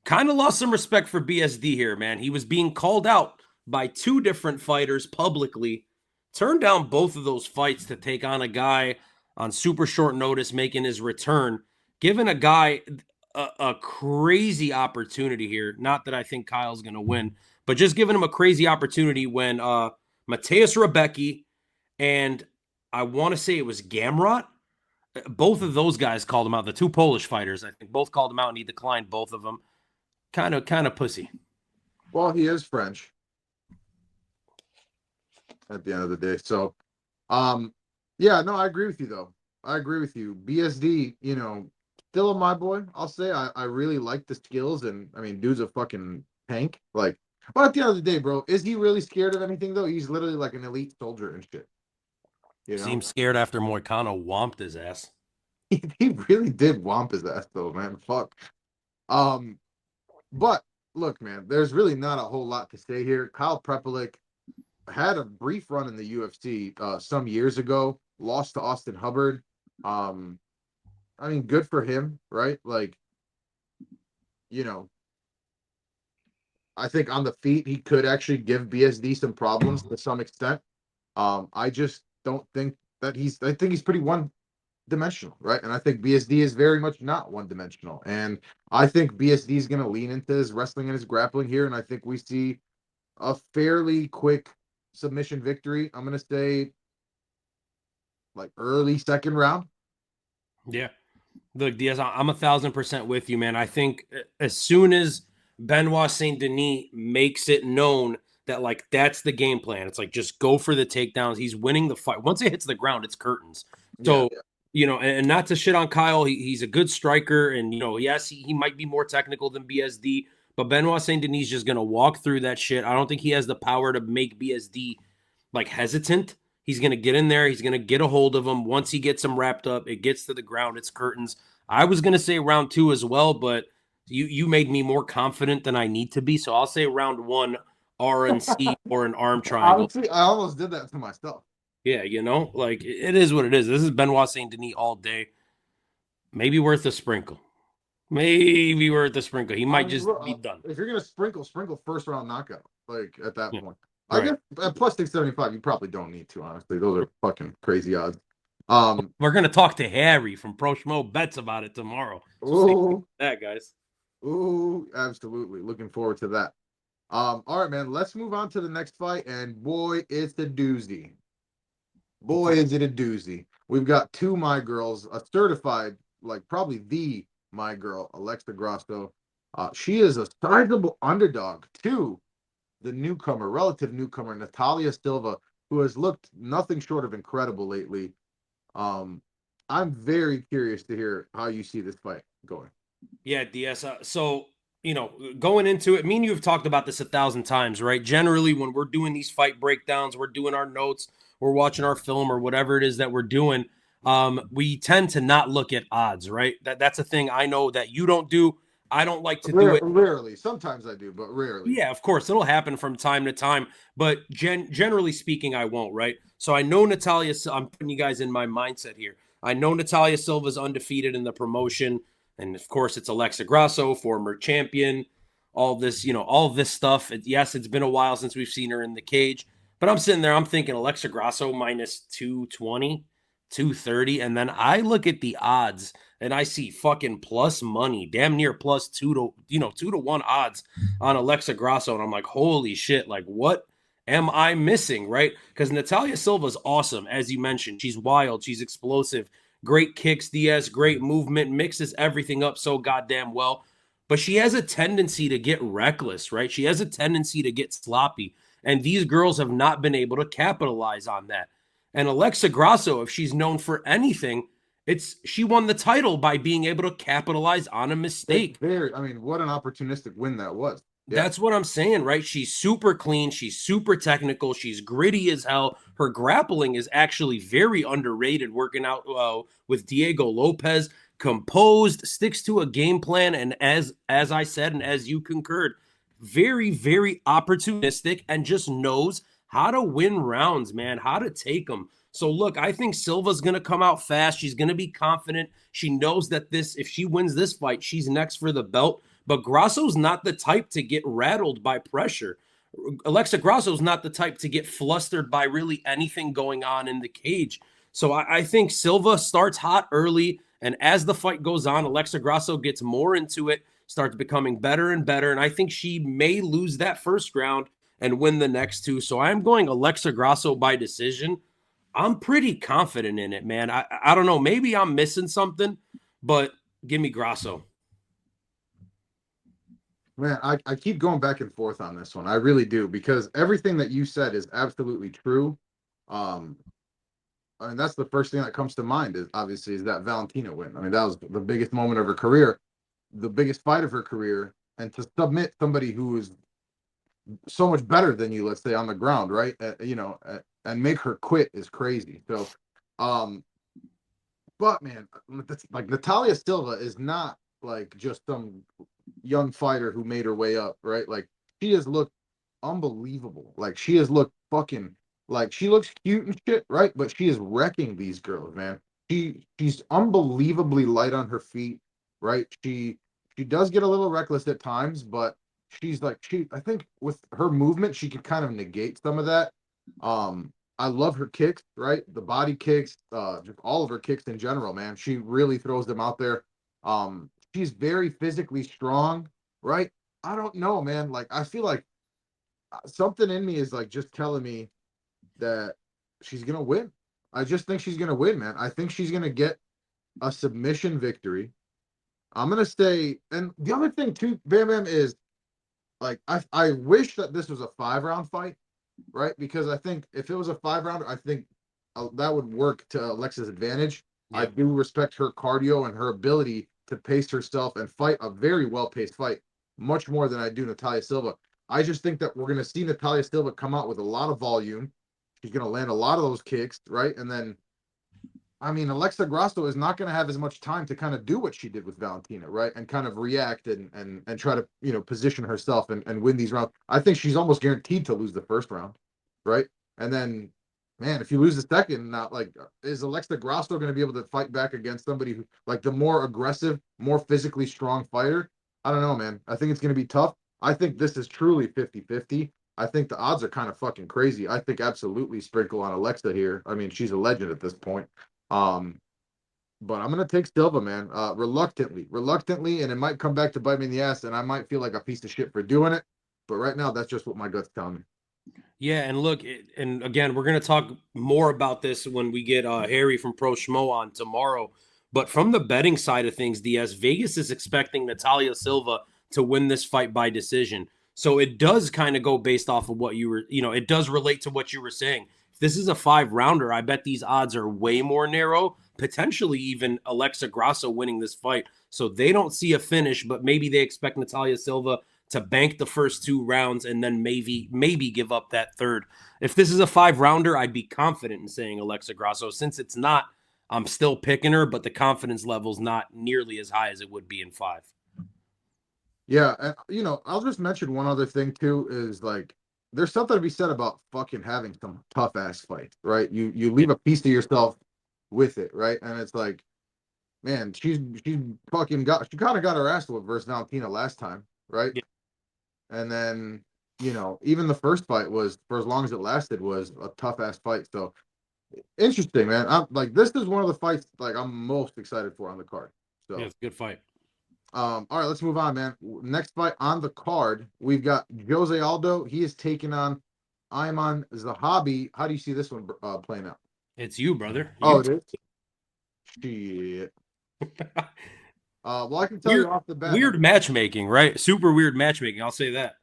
kind of lost some respect for BSD here, man. He was being called out by two different fighters publicly, turned down both of those fights to take on a guy on super short notice making his return, giving a guy a crazy opportunity here. Not that I think Kyle's going to win, but just giving him a crazy opportunity when Mateusz Rebecki and I want to say it was Gamrot. Both of those guys called him out. The two Polish fighters, I think, both called him out, and he declined both of them. Kind of pussy. Well, he is French at the end of the day. So, yeah, no, I agree with you, though. I agree with you. BSD, you know, still my boy, I'll say. I really like the skills, and, I mean, dude's a fucking tank. Like, but at the end of the day, bro, is he really scared of anything, though? He's literally like an elite soldier and shit. You know? Seems scared after Moicano whomped his ass. He really did whomp his ass, though, man. Fuck. But, look, man, there's really not a whole lot to say here. Kyle Prepolec had a brief run in the UFC some years ago. lost to Austin Hubbard. I mean, good for him, right? Like, you know, I think on the feet he could actually give BSD some problems to some extent. I just don't think that I think he's pretty one dimensional, right? And I think BSD is very much not one dimensional. And I think BSD is going to lean into his wrestling and his grappling here. And I think we see a fairly quick submission victory. I'm going to say like early second round. Yeah. Look, Diaz, I'm 1,000% with you, man. I think as soon as Benoît Saint Denis makes it known that like that's the game plan, it's like just go for the takedowns. He's winning the fight. Once it hits the ground, it's curtains. So, you know, and not to shit on Kyle, he's a good striker, and you know, yes, he might be more technical than BSD, but Benoît Saint Denis is just gonna walk through that shit. I don't think he has the power to make BSD like hesitant. He's going to get in there. He's going to get a hold of him. Once he gets him wrapped up, it gets to the ground. It's curtains. I was going to say round 2 as well, but you made me more confident than I need to be. So I'll say round 1, RNC or an arm triangle. Honestly, I almost did that to myself. Yeah, you know, like it is what it is. This is Benoît Saint Denis all day. Maybe worth a sprinkle. Maybe worth a sprinkle. He might just be done. If you're going to sprinkle first round knockout, like at that point. I Right. guess at plus 675, you probably don't need to, honestly. Those are fucking crazy odds. We're gonna talk to Harry from Pro Schmo Bets about it tomorrow. So that guys. Ooh, absolutely. Looking forward to that. All right, man. Let's move on to the next fight, and boy, it's a doozy. Boy, is it a doozy. We've got 2 my girls, a certified, like probably the my girl, Alexa Grasso. She is a sizable underdog to the newcomer, relative newcomer, Natalia Silva, who has looked nothing short of incredible lately. I'm very curious to hear how you see this fight going. Yeah, DS. So, you know, going into it, me and you have talked about this 1,000 times, right? Generally, when we're doing these fight breakdowns, we're doing our notes, we're watching our film or whatever it is that we're doing. We tend to not look at odds, right? That's a thing I know that you don't do. I don't like to do it. Rarely. Sometimes I do, but rarely. Yeah, of course. It'll happen from time to time. But generally speaking, I won't, right? So I know Natalia, I'm putting you guys in my mindset here. I know Natalia Silva's undefeated in the promotion. And of course, it's Alexa Grasso, former champion, all this, you know, all this stuff. Yes, it's been a while since we've seen her in the cage. But I'm sitting there, I'm thinking Alexa Grasso minus 220, 230. And then I look at the odds and I see fucking plus money, damn near plus 2 to 1 odds on Alexa Grasso. And I'm like, holy shit, like what am I missing, right? Because Natalia Silva's awesome, as you mentioned. She's wild, she's explosive, great kicks, DS, great movement, mixes everything up so goddamn well. But she has a tendency to get reckless, right? She has a tendency to get sloppy. And these girls have not been able to capitalize on that. And Alexa Grasso, if she's known for anything, she won the title by being able to capitalize on a mistake. I mean, what an opportunistic win that was. Yeah. That's what I'm saying, right? She's super clean. She's super technical. She's gritty as hell. Her grappling is actually very underrated, working out with Diego Lopez, composed, sticks to a game plan. And as I said, and as you concurred, very, very opportunistic and just knows how to win rounds, man, how to take them. So look, I think Silva's going to come out fast. She's going to be confident. She knows that if she wins this fight, she's next for the belt. But Grasso's not the type to get rattled by pressure. Alexa Grasso's not the type to get flustered by really anything going on in the cage. So I think Silva starts hot early. And as the fight goes on, Alexa Grasso gets more into it, starts becoming better and better. And I think she may lose that first round and win the next 2. So I'm going Alexa Grasso by decision. I'm pretty confident in it, man. I don't know. Maybe I'm missing something, but give me Grasso. Man, I keep going back and forth on this one. I really do, because everything that you said is absolutely true. I mean, that's the first thing that comes to mind is that Valentina win. I mean, that was the biggest moment of her career, the biggest fight of her career. And to submit somebody who is so much better than you, let's say, on the ground, right? And make her quit is crazy. So, but man, like Natalia Silva is not like just some young fighter who made her way up, right? Like she has looked unbelievable. Like she has looked fucking Like she looks cute and shit, right? But she is wrecking these girls, man. She's unbelievably light on her feet, right? She does get a little reckless at times, but she's like I think with her movement, she can kind of negate some of that. I love her kicks, right? The body kicks, just all of her kicks in general, man. She really throws them out there. She's very physically strong, right? I don't know, man. Like I feel like something in me is like just telling me that she's gonna win. I just think she's gonna win, man. I think she's gonna get a submission victory. I'm gonna say, and the other thing too, Bam Bam, is like I wish that this was a 5-round fight, right? Because I think if it was a 5-rounder, I think that would work to Alexa's advantage. I Yep. do respect her cardio and her ability to pace herself and fight a very well-paced fight, much more than I do Natalia Silva. I just think that we're going to see Natalia Silva come out with a lot of volume. She's going to land a lot of those kicks, right? And then, I mean, Alexa Grasso is not going to have as much time to kind of do what she did with Valentina, right? And kind of react and try to, position herself and win these rounds. I think she's almost guaranteed to lose the first round, right? And then, man, if you lose the second, not like, is Alexa Grasso going to be able to fight back against somebody who, like, the more aggressive, more physically strong fighter? I don't know, man. I think it's going to be tough. I think this is truly 50-50. I think the odds are kind of fucking crazy. I think absolutely sprinkle on Alexa here. I mean, she's a legend at this point. Um, but I'm gonna take Silva, man. Reluctantly, and it might come back to bite me in the ass, and I might feel like a piece of shit for doing it. But right now, that's just what my gut's telling me. Yeah, and look, and again, we're gonna talk more about this when we get Harry from Pro Schmo on tomorrow. But from the betting side of things, DS Vegas is expecting Natalia Silva to win this fight by decision. So it does kind of go based off of what you were, it does relate to what you were saying. If this is a 5-rounder, I bet these odds are way more narrow, potentially even Alexa Grasso winning this fight. So they don't see a finish, but maybe they expect Natalia Silva to bank the first 2 rounds and then maybe give up that third. If this is a 5-rounder, I'd be confident in saying Alexa Grasso. Since it's not, I'm still picking her, but the confidence level's not nearly as high as it would be in 5. Yeah, and I'll just mention one other thing too is like there's something to be said about fucking having some tough ass fights, right? You Yeah. leave a piece of yourself with it, right? And it's like, man, she fucking she kind of got her ass whooped versus Valentina last time, right? Yeah. And then, even the first fight was, for as long as it lasted, was a tough ass fight. So interesting, man. I'm like, this is one of the fights like I'm most excited for on the card. Yeah, So, it's a good fight. all right, let's move on, man. Next fight on the card, we've got Jose Aldo. He is taking on Aiemann Zahabi. How do you see this one playing out? It's you, brother. Oh, You it is. Shit. Well, I can tell weird you off the bat, man. weird matchmaking, right? Super weird matchmaking. I'll say that.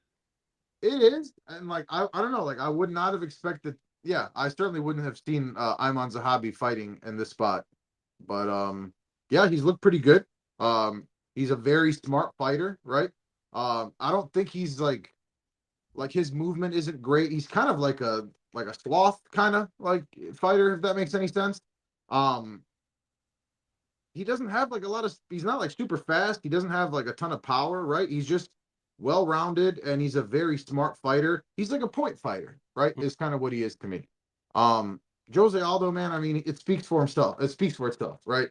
It is, and like I don't know, like I would not have expected. Yeah, I certainly wouldn't have seen Aiemann Zahabi fighting in this spot, but yeah, he's looked pretty good. He's a very smart fighter, right? I don't think he's like his movement isn't great. He's kind of like a sloth kind of like fighter, if that makes any sense. Um, he doesn't have like a lot of. He's not like super fast. He doesn't have like a ton of power, right? He's just well-rounded, and he's a very smart fighter. He's like a point fighter, right? Is kind of what he is to me. Um, Jose Aldo, man, I mean, it speaks for himself. It speaks for itself, right?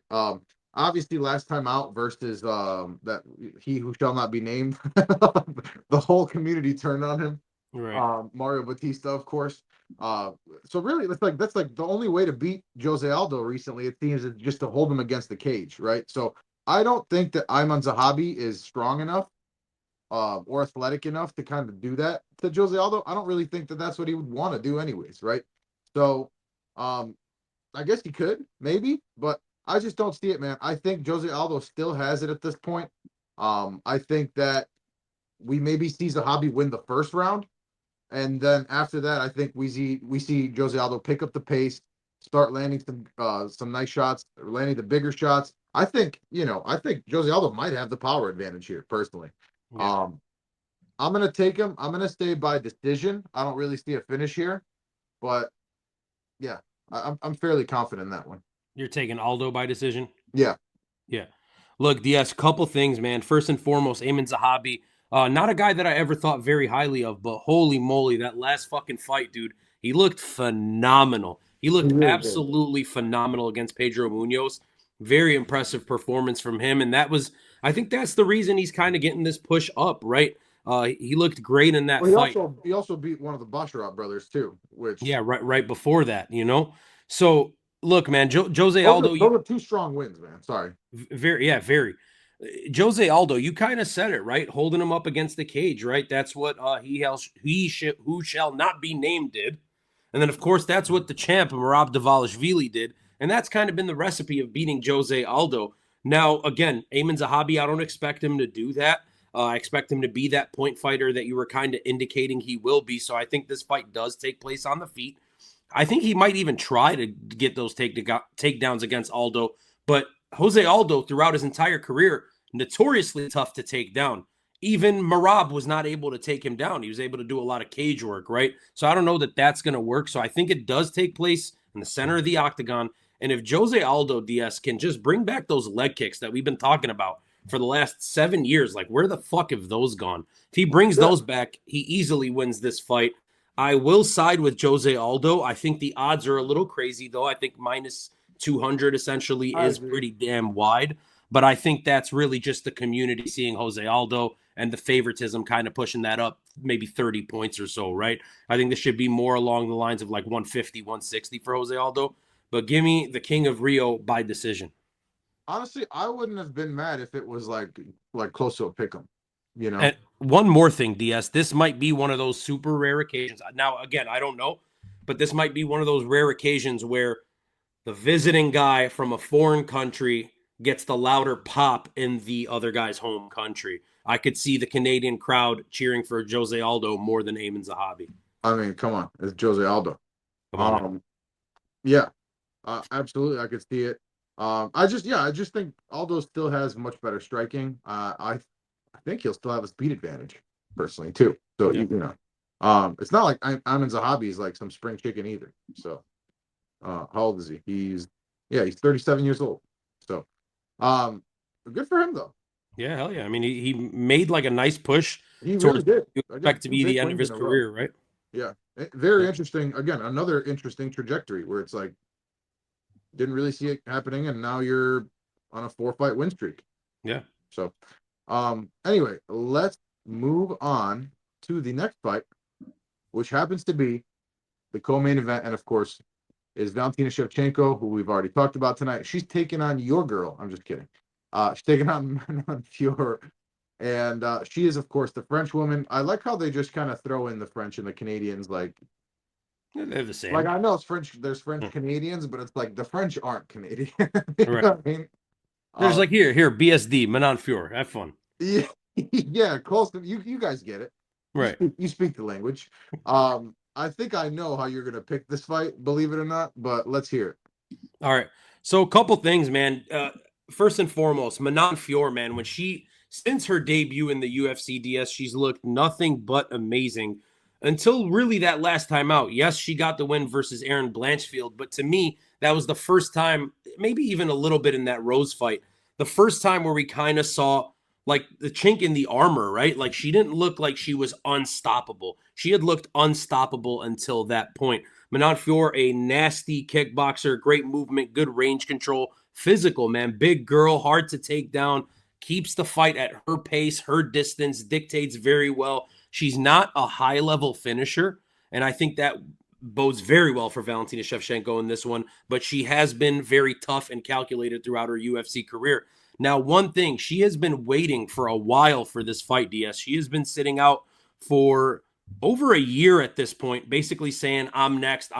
Obviously, last time out versus that he who shall not be named, the whole community turned on him. Right. Mario Batista, of course. So really, that's like the only way to beat Jose Aldo recently. It seems is just to hold him against the cage, right? So I don't think that Aiemann Zahabi is strong enough or athletic enough to kind of do that to Jose Aldo. I don't really think that that's what he would want to do, anyways, right? So, I guess he could, maybe, but I just don't see it, man. I think Jose Aldo still has it at this point. I think that we maybe see Zahabi win the first round, and then after that, I think we see Jose Aldo pick up the pace, start landing some nice shots, landing the bigger shots. I think Jose Aldo might have the power advantage here, personally. Yeah. Um, I'm gonna take him. I'm gonna stay by decision. I don't really see a finish here, but yeah, I'm fairly confident in that one. You're taking Aldo by decision? Yeah, Yeah. Look, DS, couple things, man. First and foremost, Aiemann Zahabi. Not a guy that I ever thought very highly of, but holy moly, that last fucking fight, dude. He looked phenomenal. He looked really absolutely phenomenal against Pedro Munoz. Very impressive performance from him. And I think that's the reason he's kind of getting this push up, right? He looked great in that Well, fight. he also beat one of the Basharat brothers too, which Yeah, right before that, So look, man, Jose Aldo, those are two strong wins, man. Sorry. very. Jose Aldo, you kind of said it, right? Holding him up against the cage, right? That's what who shall not be named did. And then, of course, that's what the champ, Merab Dvalishvili, did. And that's kind of been the recipe of beating Jose Aldo. Now, again, Aiemann Zahabi, I don't expect him to do that. I expect him to be that point fighter that you were kind of indicating he will be. So I think this fight does take place on the feet. I think he might even try to get those takedowns against Aldo. But Jose Aldo, throughout his entire career, notoriously tough to take down. Even Merab was not able to take him down. He was able to do a lot of cage work, right? So I don't know that that's going to work. So I think it does take place in the center of the octagon. And if Jose Aldo Diaz can just bring back those leg kicks that we've been talking about for the last 7 years, like where the fuck have those gone? If he brings those back, he easily wins this fight. I will side with Jose Aldo. I think the odds are a little crazy, though. I think minus 200 essentially is pretty damn wide. But I think that's really just the community seeing Jose Aldo and the favoritism kind of pushing that up maybe 30 points or so, right? I think this should be more along the lines of like 150, 160 for Jose Aldo. But give me the King of Rio by decision. Honestly, I wouldn't have been mad if it was like close to a pick 'em, And one more thing, DS. This might be one of those super rare occasions. Now, again, I don't know, but this might be one of those rare occasions where the visiting guy from a foreign country gets the louder pop in the other guy's home country. I could see the Canadian crowd cheering for Jose Aldo more than Aiemann Zahabi. I mean, come on, it's Jose Aldo. Come on. Yeah, absolutely, I could see it. I just think Aldo still has much better striking. I think he'll still have a speed advantage, personally, too. So it's not like Aiemann Zahabi is like some spring chicken either. So, how old is he? He's 37 years old. So, good for him though. Yeah, hell yeah. I mean, he made like a nice push. He really did. You expect to be the end of his career, right? Yeah, very interesting. Again, another interesting trajectory where it's like didn't really see it happening, and now you're on a 4-fight win streak. Yeah. So, anyway, let's move on to the next fight, which happens to be the co-main event, and of course, is Valentina Shevchenko, who we've already talked about tonight. She's taking on your girl. I'm just kidding. She's taking on Manon Fiorot, and she is, of course, the French woman. I like how they just kind of throw in the French and the Canadians, like they're the same. Like I know it's French. There's French Canadians, but it's like the French aren't Canadian. You know what I mean? There's like here BSD Manon Fiorot. Have fun. Yeah, yeah. Close to you guys get it, right? You speak the language. I think I know how you're gonna pick this fight, believe it or not. But let's hear it. All right. So a couple things, man. First and foremost, Manon Fiorot, man, since her debut in the UFC DS, she's looked nothing but amazing until really that last time out. Yes, she got the win versus Erin Blanchfield, but to me, that was the first time, maybe even a little bit in that Rose fight, the first time where we kind of saw like the chink in the armor, right? Like she didn't look like she was unstoppable. She had looked unstoppable until that point. Manon Fiorot, a nasty kickboxer, great movement, good range control, physical, man, big girl, hard to take down, keeps the fight at her pace, her distance, dictates very well. She's not a high-level finisher, and I think that bodes very well for Valentina Shevchenko in this one, but she has been very tough and calculated throughout her UFC career. Now, one thing, she has been waiting for a while for this fight, DS. She has been sitting out for over a year at this point, basically saying, I'm next.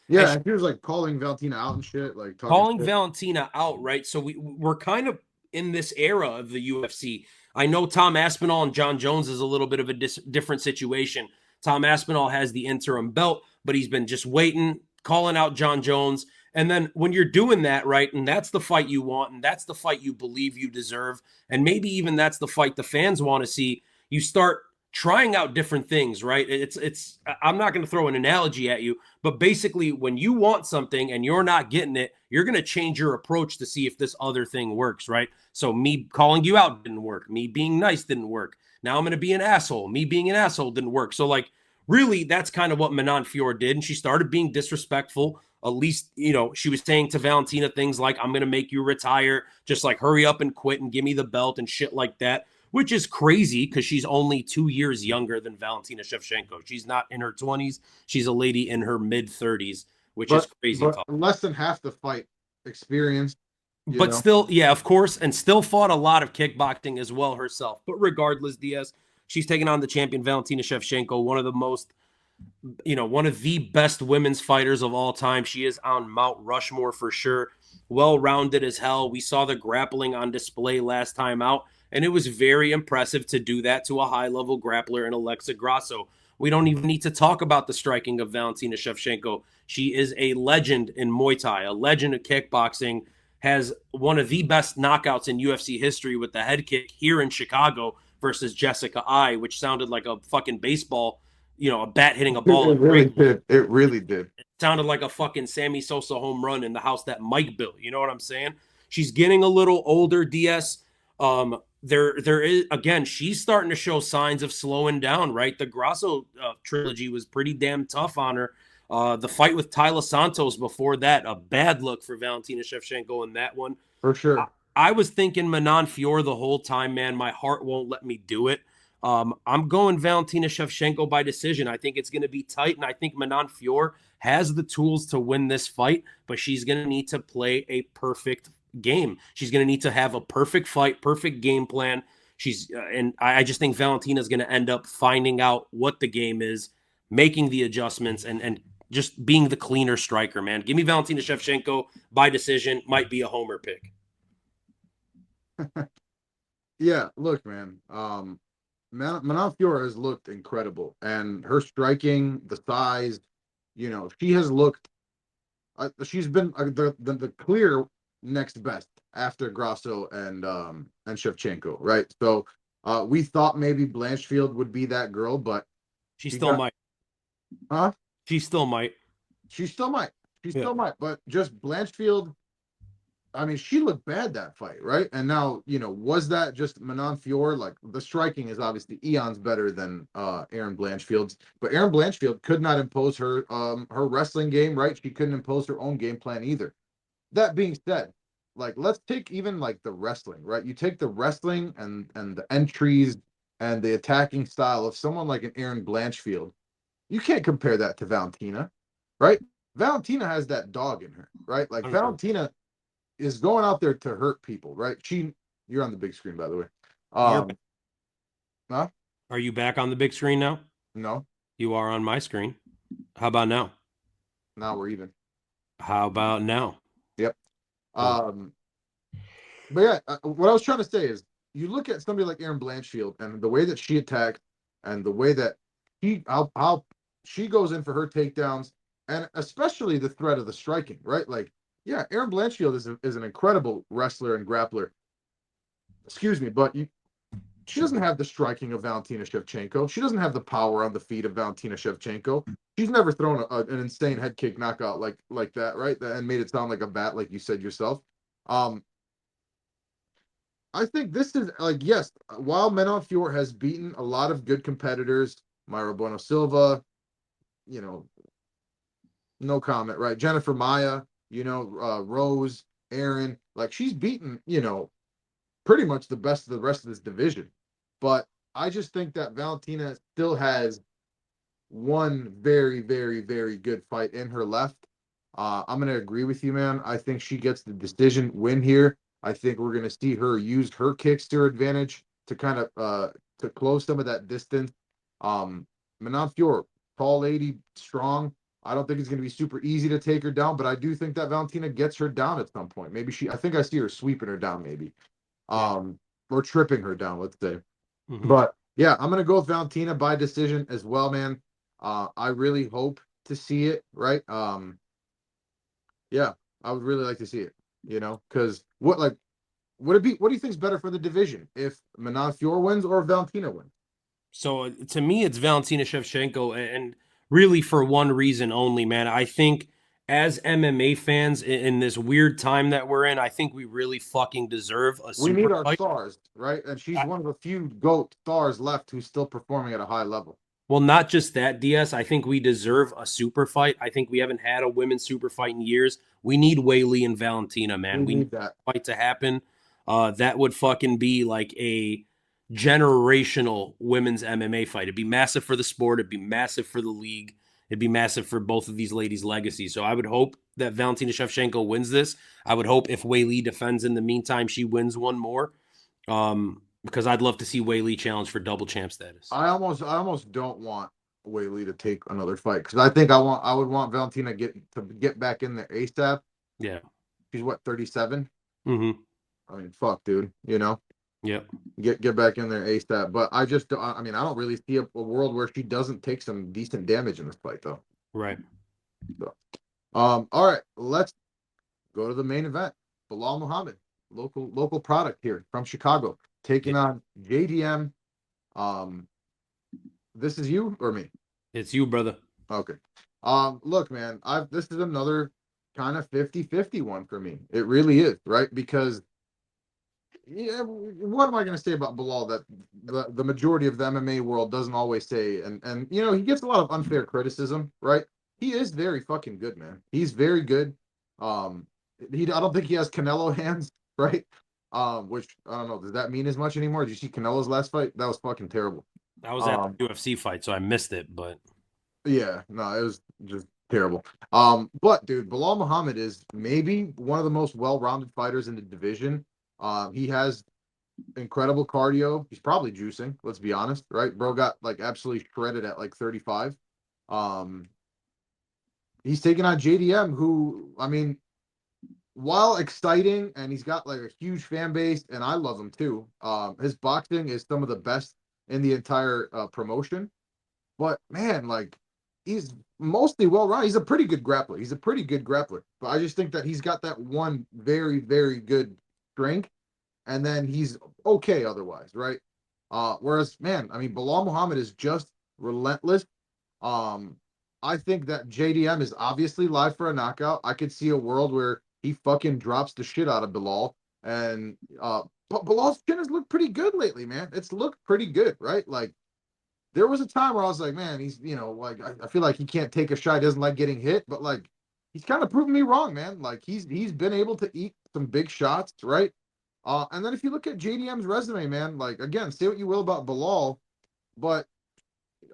Yeah, and she was like calling Valentina out and shit, like calling Valentina out, right? So we're kind of in this era of the UFC. I know Tom Aspinall and John Jones is a little bit of a different situation. Tom Aspinall has the interim belt, but he's been just waiting, calling out John Jones. And then when you're doing that, right, and that's the fight you want, and that's the fight you believe you deserve, and maybe even that's the fight the fans want to see, you start trying out different things, right? I'm not going to throw an analogy at you, but basically when you want something and you're not getting it, you're going to change your approach to see if this other thing works, right? So me calling you out didn't work. Me being nice didn't work. Now I'm going to be an asshole. Me being an asshole didn't work. So like really, that's kind of what Manon Fiorot did. And she started being disrespectful. At least, she was saying to Valentina things like, I'm going to make you retire. Just like, hurry up and quit and give me the belt and shit like that, which is crazy because she's only 2 years younger than Valentina Shevchenko. She's not in her 20s. She's a lady in her mid 30s, which is crazy. But less than half the fight experience. But still, yeah, of course, and still fought a lot of kickboxing as well herself. But regardless, Diaz, she's taking on the champion Valentina Shevchenko, one of the best women's fighters of all time. She is on Mount Rushmore for sure. Well-rounded as hell. We saw the grappling on display last time out, and it was very impressive to do that to a high-level grappler in Alexa Grasso. We don't even need to talk about the striking of Valentina Shevchenko. She is a legend in Muay Thai, a legend of kickboxing, has one of the best knockouts in UFC history with the head kick here in Chicago versus Jessica Ai, which sounded like a fucking baseball, a bat hitting a ball. It really did. It really did. It sounded like a fucking Sammy Sosa home run in the house that Mike built. You know what I'm saying? She's getting a little older, DS. There is, again, she's starting to show signs of slowing down, right? The Grasso trilogy was pretty damn tough on her. The fight with Tyler Santos before that, a bad look for Valentina Shevchenko in that one. For sure. I was thinking Manon Fiorot the whole time, man. My heart won't let me do it. I'm going Valentina Shevchenko by decision. I think it's going to be tight, and I think Manon Fiorot has the tools to win this fight, but she's going to need to play a perfect game. She's going to need to have a perfect fight, perfect game plan. And I just think Valentina is going to end up finding out what the game is, making the adjustments, and just being the cleaner striker, man. Give me Valentina Shevchenko by decision. Might be a homer pick. Yeah, look, man. Manon Fiorot has looked incredible, and her striking, the size, she has looked. She's been the clear next best after Grasso and Shevchenko, right? So we thought maybe Blanchfield would be that girl, but she still might. Huh? She still might. She still might. Still might. But just Blanchfield, I mean, she looked bad that fight, right? And now, was that just Manon Fiorot? Like, the striking is obviously eons better than Erin Blanchfield's, but Erin Blanchfield could not impose her wrestling game, right? She couldn't impose her own game plan either. That being said, like, let's take even like the wrestling, right? You take the wrestling and the entries and the attacking style of someone like an Erin Blanchfield. You can't compare that to Valentina, right? Valentina has that dog in her, right? Like, Valentina is going out there to hurt people, right? You're on the big screen, by the way. Huh? Are you back on the big screen now? No. You are on my screen. How about now? Now we're even. How about now? Yep. But yeah, what I was trying to say is, you look at somebody like Erin Blanchfield and the way that she attacked and the way that how she goes in for her takedowns, and especially the threat of the striking, right? Like, yeah, Erin Blanchfield is an incredible wrestler and grappler. Excuse me, but she doesn't have the striking of Valentina Shevchenko. She doesn't have the power on the feet of Valentina Shevchenko. She's never thrown an insane head kick knockout like that, right? And made it sound like a bat, like you said yourself. I think this is like, yes, while Manon Fiorot has beaten a lot of good competitors, Mayra Bueno Silva, no comment, right? Jennifer Maya, Rose, Aaron, like, she's beaten, pretty much the best of the rest of this division. But I just think that Valentina still has one very, very, very good fight in her left. I'm going to agree with you, man. I think she gets the decision win here. I think we're going to see her use her kicks to her advantage to kind of to close some of that distance. Manon Fiorot, tall lady, strong. I don't think it's going to be super easy to take her down, but I do think that Valentina gets her down at some point. Maybe I think I see her sweeping her down, maybe, or tripping her down, let's say. Mm-hmm. But yeah, I'm going to go with Valentina by decision as well, man. I really hope to see it, right? Yeah, I would really like to see it, because what do you think is better for the division, if Manon Fiorot wins or if Valentina wins? So to me, it's Valentina Shevchenko, and really for one reason only, man. I think as MMA fans in this weird time that we're in, I think we really fucking deserve a super We need our fight. stars, right? And she's one of the few GOAT stars left who's still performing at a high level. Well, not just that, DS. I think we deserve a super fight. I think we haven't had a women's super fight in years. We need Weili and Valentina, man. We We need need that. a fight to happen. That would fucking be like a generational women's MMA fight. It'd be massive for the sport. It'd be massive for the league. It'd be massive for both of these ladies' legacies. So I would hope that Valentina Shevchenko wins this. I would hope if Weili defends in the meantime, she wins one more. Because I'd love to see Weili challenge for double champ status. I almost don't want Weili to take another fight because I would want Valentina to get back in there ASAP. Yeah. She's what, 37? Mm-hmm. I mean, fuck, dude. Yep. Get back in there ASAP. But I just, I mean, I don't really see a world where she doesn't take some decent damage in this fight, though. Right. So, all right, let's go to the main event. Belal Muhammad, local product here from Chicago, taking on JDM. This is you or me? It's you, brother. Okay. Look, man, this is another kind of 50-50 one for me. It really is, right? Because what am I going to say about Belal that the majority of the MMA world doesn't always say? And he gets a lot of unfair criticism, right? He is very fucking good, man. He's very good. I don't think he has Canelo hands, right? Which I don't know. Does that mean as much anymore? Did you see Canelo's last fight? That was fucking terrible. I was at the UFC fight, so I missed it, but yeah, no, it was just terrible. But dude, Belal Muhammad is maybe one of the most well-rounded fighters in the division. He has incredible cardio. He's probably juicing, let's be honest, right? Bro got like absolutely shredded at like 35. He's taking on JDM, who, I mean, while exciting and he's got like a huge fan base, and I love him too. His boxing is some of the best in the entire promotion. But man, like he's mostly well-rounded. He's a pretty good grappler. But I just think that he's got that one very, very good strength, and then he's okay otherwise, right? Whereas, man, I mean, Belal Muhammad is just relentless. I think that JDM is obviously live for a knockout. I could see a world where he fucking drops the shit out of Belal. And but Belal's chin has looked pretty good lately, man. It's looked pretty good, right? Like there was a time where I was like, man, he's, like I feel like he can't take a shot, he doesn't like getting hit, but like he's kind of proven me wrong, man. Like he's been able to eat some big shots, right? And then if you look at JDM's resume, man, like again, say what you will about Belal, but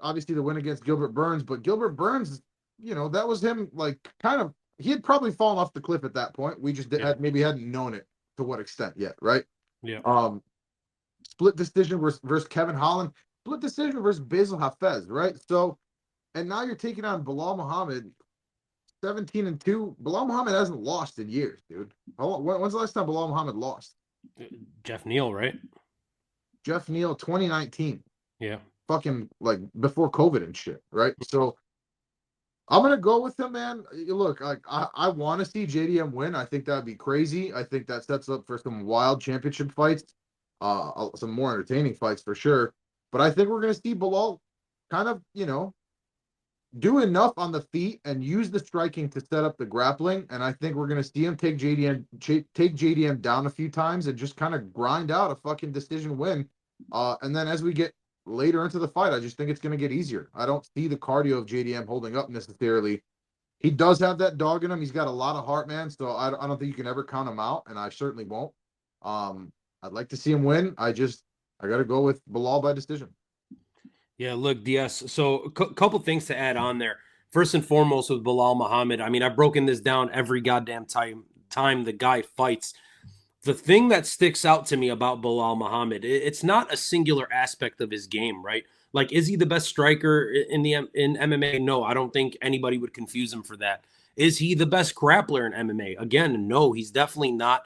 obviously the win against Gilbert Burns, but Gilbert Burns, that was him like kind of he had probably fallen off the cliff at that point. We just maybe hadn't known it to what extent yet, right? yeah. Split decision versus Kevin Holland, split decision versus Basil Hafez, right? So, and now you're taking on Belal Muhammad, 17-2. Belal Muhammad hasn't lost in years, dude. When's the last time Belal Muhammad lost? Jeff Neal, right? Jeff Neal, 2019. Yeah. Fucking like before COVID and shit, right? So I'm gonna go with him, man. Look, I want to see JDM win. I think that'd be crazy. I think that sets up for some wild championship fights, some more entertaining fights for sure. But I think we're gonna see Belal kind of, do enough on the feet and use the striking to set up the grappling. And I think we're gonna see him take JDM down a few times and just kind of grind out a fucking decision win. And then as we get later into the fight, I just think it's going to get easier. I don't see the cardio of JDM holding up necessarily. He does have that dog in him. He's got a lot of heart, man. So I don't think you can ever count him out, and I certainly won't. I'd like to see him win. I got to go with Belal by decision. Yeah, look, DS. So a couple things to add on there. First and foremost with Belal Muhammad, I mean, I've broken this down every goddamn time the guy fights. The thing that sticks out to me about Belal Muhammad, it's not a singular aspect of his game, right? Like, is he the best striker in MMA? No, I don't think anybody would confuse him for that. Is he the best grappler in MMA? Again, no, he's definitely not.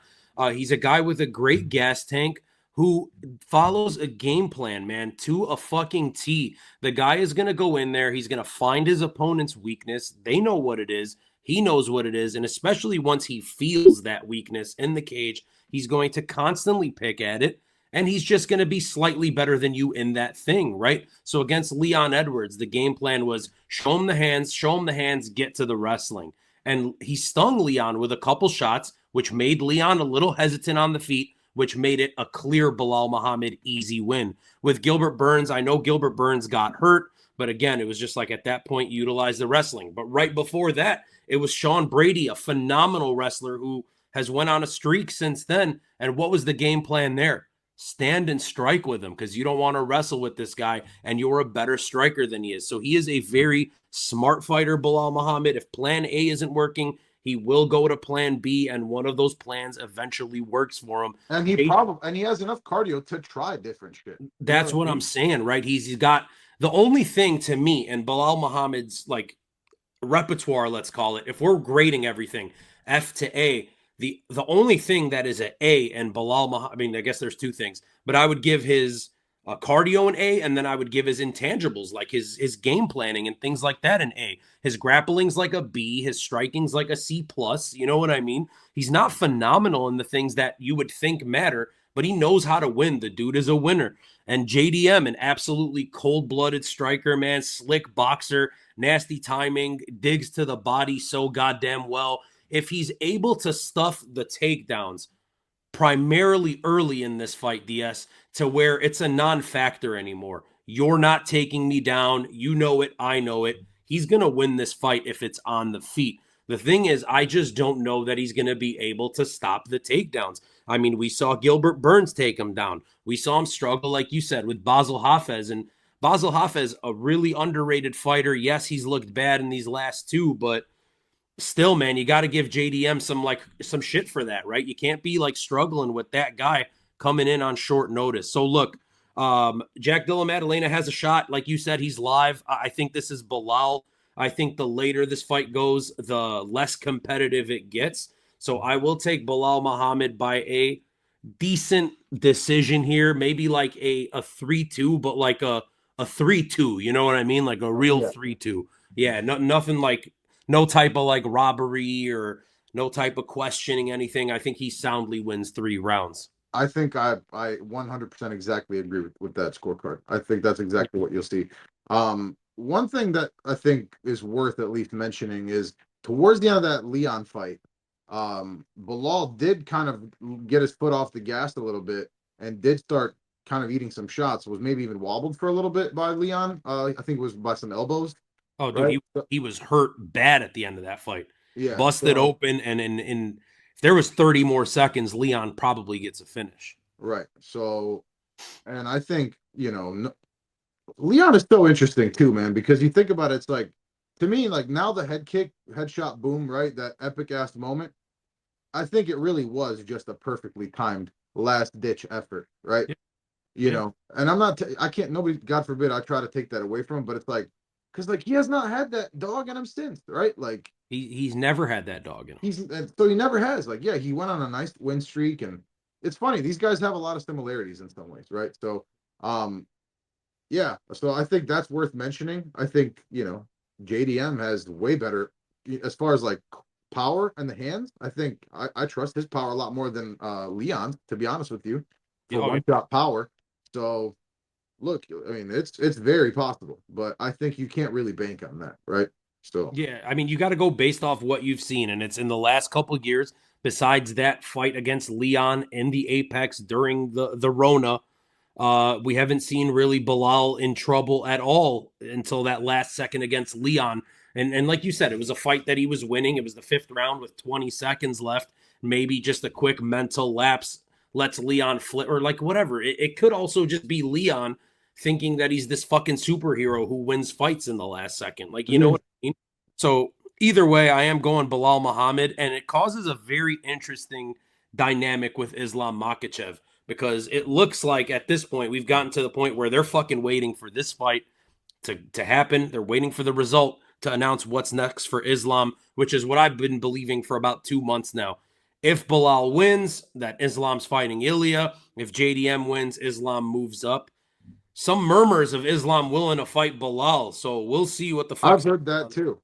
He's a guy with a great gas tank who follows a game plan, man, to a fucking T. The guy is going to go in there. He's going to find his opponent's weakness. They know what it is. He knows what it is. And especially once he feels that weakness in the cage, he's going to constantly pick at it, and he's just going to be slightly better than you in that thing, right? So against Leon Edwards, the game plan was show him the hands, get to the wrestling. And he stung Leon with a couple shots, which made Leon a little hesitant on the feet, which made it a clear Belal Muhammad easy win. With Gilbert Burns, I know Gilbert Burns got hurt, But again, it was just like at that point, utilize the wrestling. But right before that, it was Sean Brady, a phenomenal wrestler who has went on a streak since then. And what was the game plan there? Stand and strike with him because you don't want to wrestle with this guy and you're a better striker than he is. So he is a very smart fighter, Belal Muhammad. If plan A isn't working, he will go to plan B, and one of those plans eventually works for him. And he has enough cardio to try different shit. That's what I'm saying, right? He's got the only thing to me and Belal Muhammad's like repertoire, let's call it, if we're grading everything F to A, the only thing that is an A and Belal Muhammad, I mean, I guess there's two things, but I would give his cardio an A, and then I would give his intangibles, like his game planning and things like that, an A. His grappling's like a B, his striking's like a C plus. You know what I mean? He's not phenomenal in the things that you would think matter, but he knows how to win. The dude is a winner. And JDM, an absolutely cold-blooded striker, man, slick boxer, nasty timing, digs to the body so goddamn well. If he's able to stuff the takedowns primarily early in this fight, DS, to where it's a non-factor anymore. You're not taking me down. You know it. I know it. He's going to win this fight if it's on the feet. The thing is, I just don't know that he's going to be able to stop the takedowns. I mean, we saw Gilbert Burns take him down. We saw him struggle, like you said, with Basel Hafez. And Basel Hafez, a really underrated fighter. Yes, he's looked bad in these last two, but still, man, you got to give JDM some shit for that, right? You can't be like struggling with that guy coming in on short notice. So look, Jack Della Maddalena has a shot. Like you said, he's live. I think this is Belal. I think the later this fight goes, the less competitive it gets. So I will take Belal Muhammad by a decent decision here. Maybe like a 3-2, but like a 3-2. You know what I mean? Like a real 3-2. Yeah, nothing like no type of like robbery or no type of questioning anything. I think he soundly wins 3 rounds. I think I 100% exactly agree with that scorecard. I think that's exactly what you'll see. One thing that I think is worth at least mentioning is towards the end of that Leon fight, Belal did kind of get his foot off the gas a little bit and did start kind of eating some shots. Was maybe even wobbled for a little bit by Leon. I think it was by some elbows. Oh, dude, right? he was hurt bad at the end of that fight. Yeah, busted open, and in if there was 30 more seconds, Leon probably gets a finish. Right. So, and I think, Leon is so interesting too, man, because you think about it, it's like, to me, like now the headshot boom, right? That epic ass moment. I think it really was just a perfectly timed last ditch effort, right? Yeah. You know, and I'm not, I can't, nobody, God forbid, I try to take that away from him, but it's like, because like he has not had that dog in him since, right? Like he's never had that dog in him. So he never has. Like, yeah, he went on a nice win streak, and it's funny. These guys have a lot of similarities in some ways, right? So, yeah. So I think that's worth mentioning. I think JDM has way better as far as like power and the hands. I think I trust his power a lot more than Leon, to be honest with you, for one-shot power. So. Look, I mean, it's very possible, but I think you can't really bank on that, right? So yeah, I mean, you got to go based off what you've seen, and it's in the last couple of years. Besides that fight against Leon in the Apex during the Rona, we haven't seen really Belal in trouble at all until that last second against Leon. And like you said, it was a fight that he was winning. It was the 5th round with 20 seconds left. Maybe just a quick mental lapse lets Leon flip, or like whatever. It could also just be Leon thinking that he's this fucking superhero who wins fights in the last second. Like, you know what I mean? So either way, I am going Belal Muhammad, and it causes a very interesting dynamic with Islam Makhachev, because it looks like at this point, we've gotten to the point where they're fucking waiting for this fight to happen. They're waiting for the result to announce what's next for Islam, which is what I've been believing for about 2 months now. If Belal wins, that Islam's fighting Ilya. If JDM wins, Islam moves up. Some murmurs of Islam willing to fight Belal, so we'll see what the fuck. I've heard that too.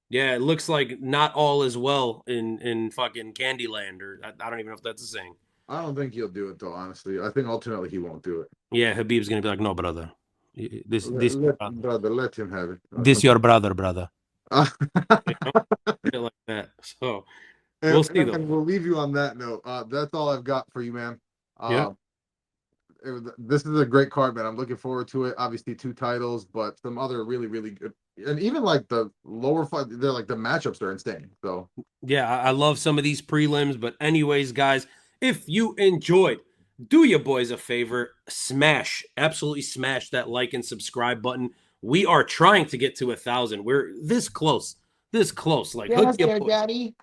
Yeah, it looks like not all is well in fucking Candyland, or I don't even know if that's a saying. I don't think he'll do it though, honestly. I think ultimately he won't do it. Yeah, Habib's gonna be like, no, brother. Brother, let him have it. This your brother. Like that. So we'll see though. And we'll leave you on that note. That's all I've got for you, man. This is a great card, man. I'm looking forward to it. Obviously, 2 titles, but some other really, really good. And even like the lower fight, they're like the matchups are insane. So Yeah, I love some of these prelims. But anyways, guys, if you enjoyed, do your boys a favor, absolutely smash that like and subscribe button. We are trying to get to 1,000. We're this close. Like, hook your boy. Daddy.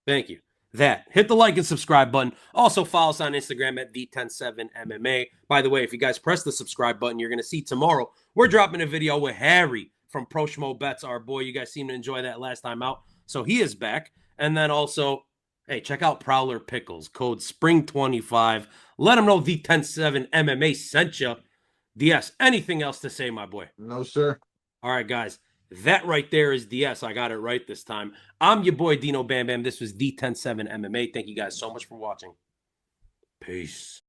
Thank you. Hit the like and subscribe button. Also follow us on Instagram at D107MMA. By the way, if you guys press the subscribe button, you're going to see tomorrow we're dropping a video with Harry from Pro Schmo Bets, our boy. You guys seem to enjoy that last time out, so he is back. And then also, hey, check out Prowler Pickles, code SPRING25. Let them know D107MMA sent you. DS, anything else to say, my boy? No, sir. All right, guys. That right there is DS. I got it right this time. I'm your boy, Dino Bam Bam. This was D107 MMA. Thank you guys so much for watching. Peace.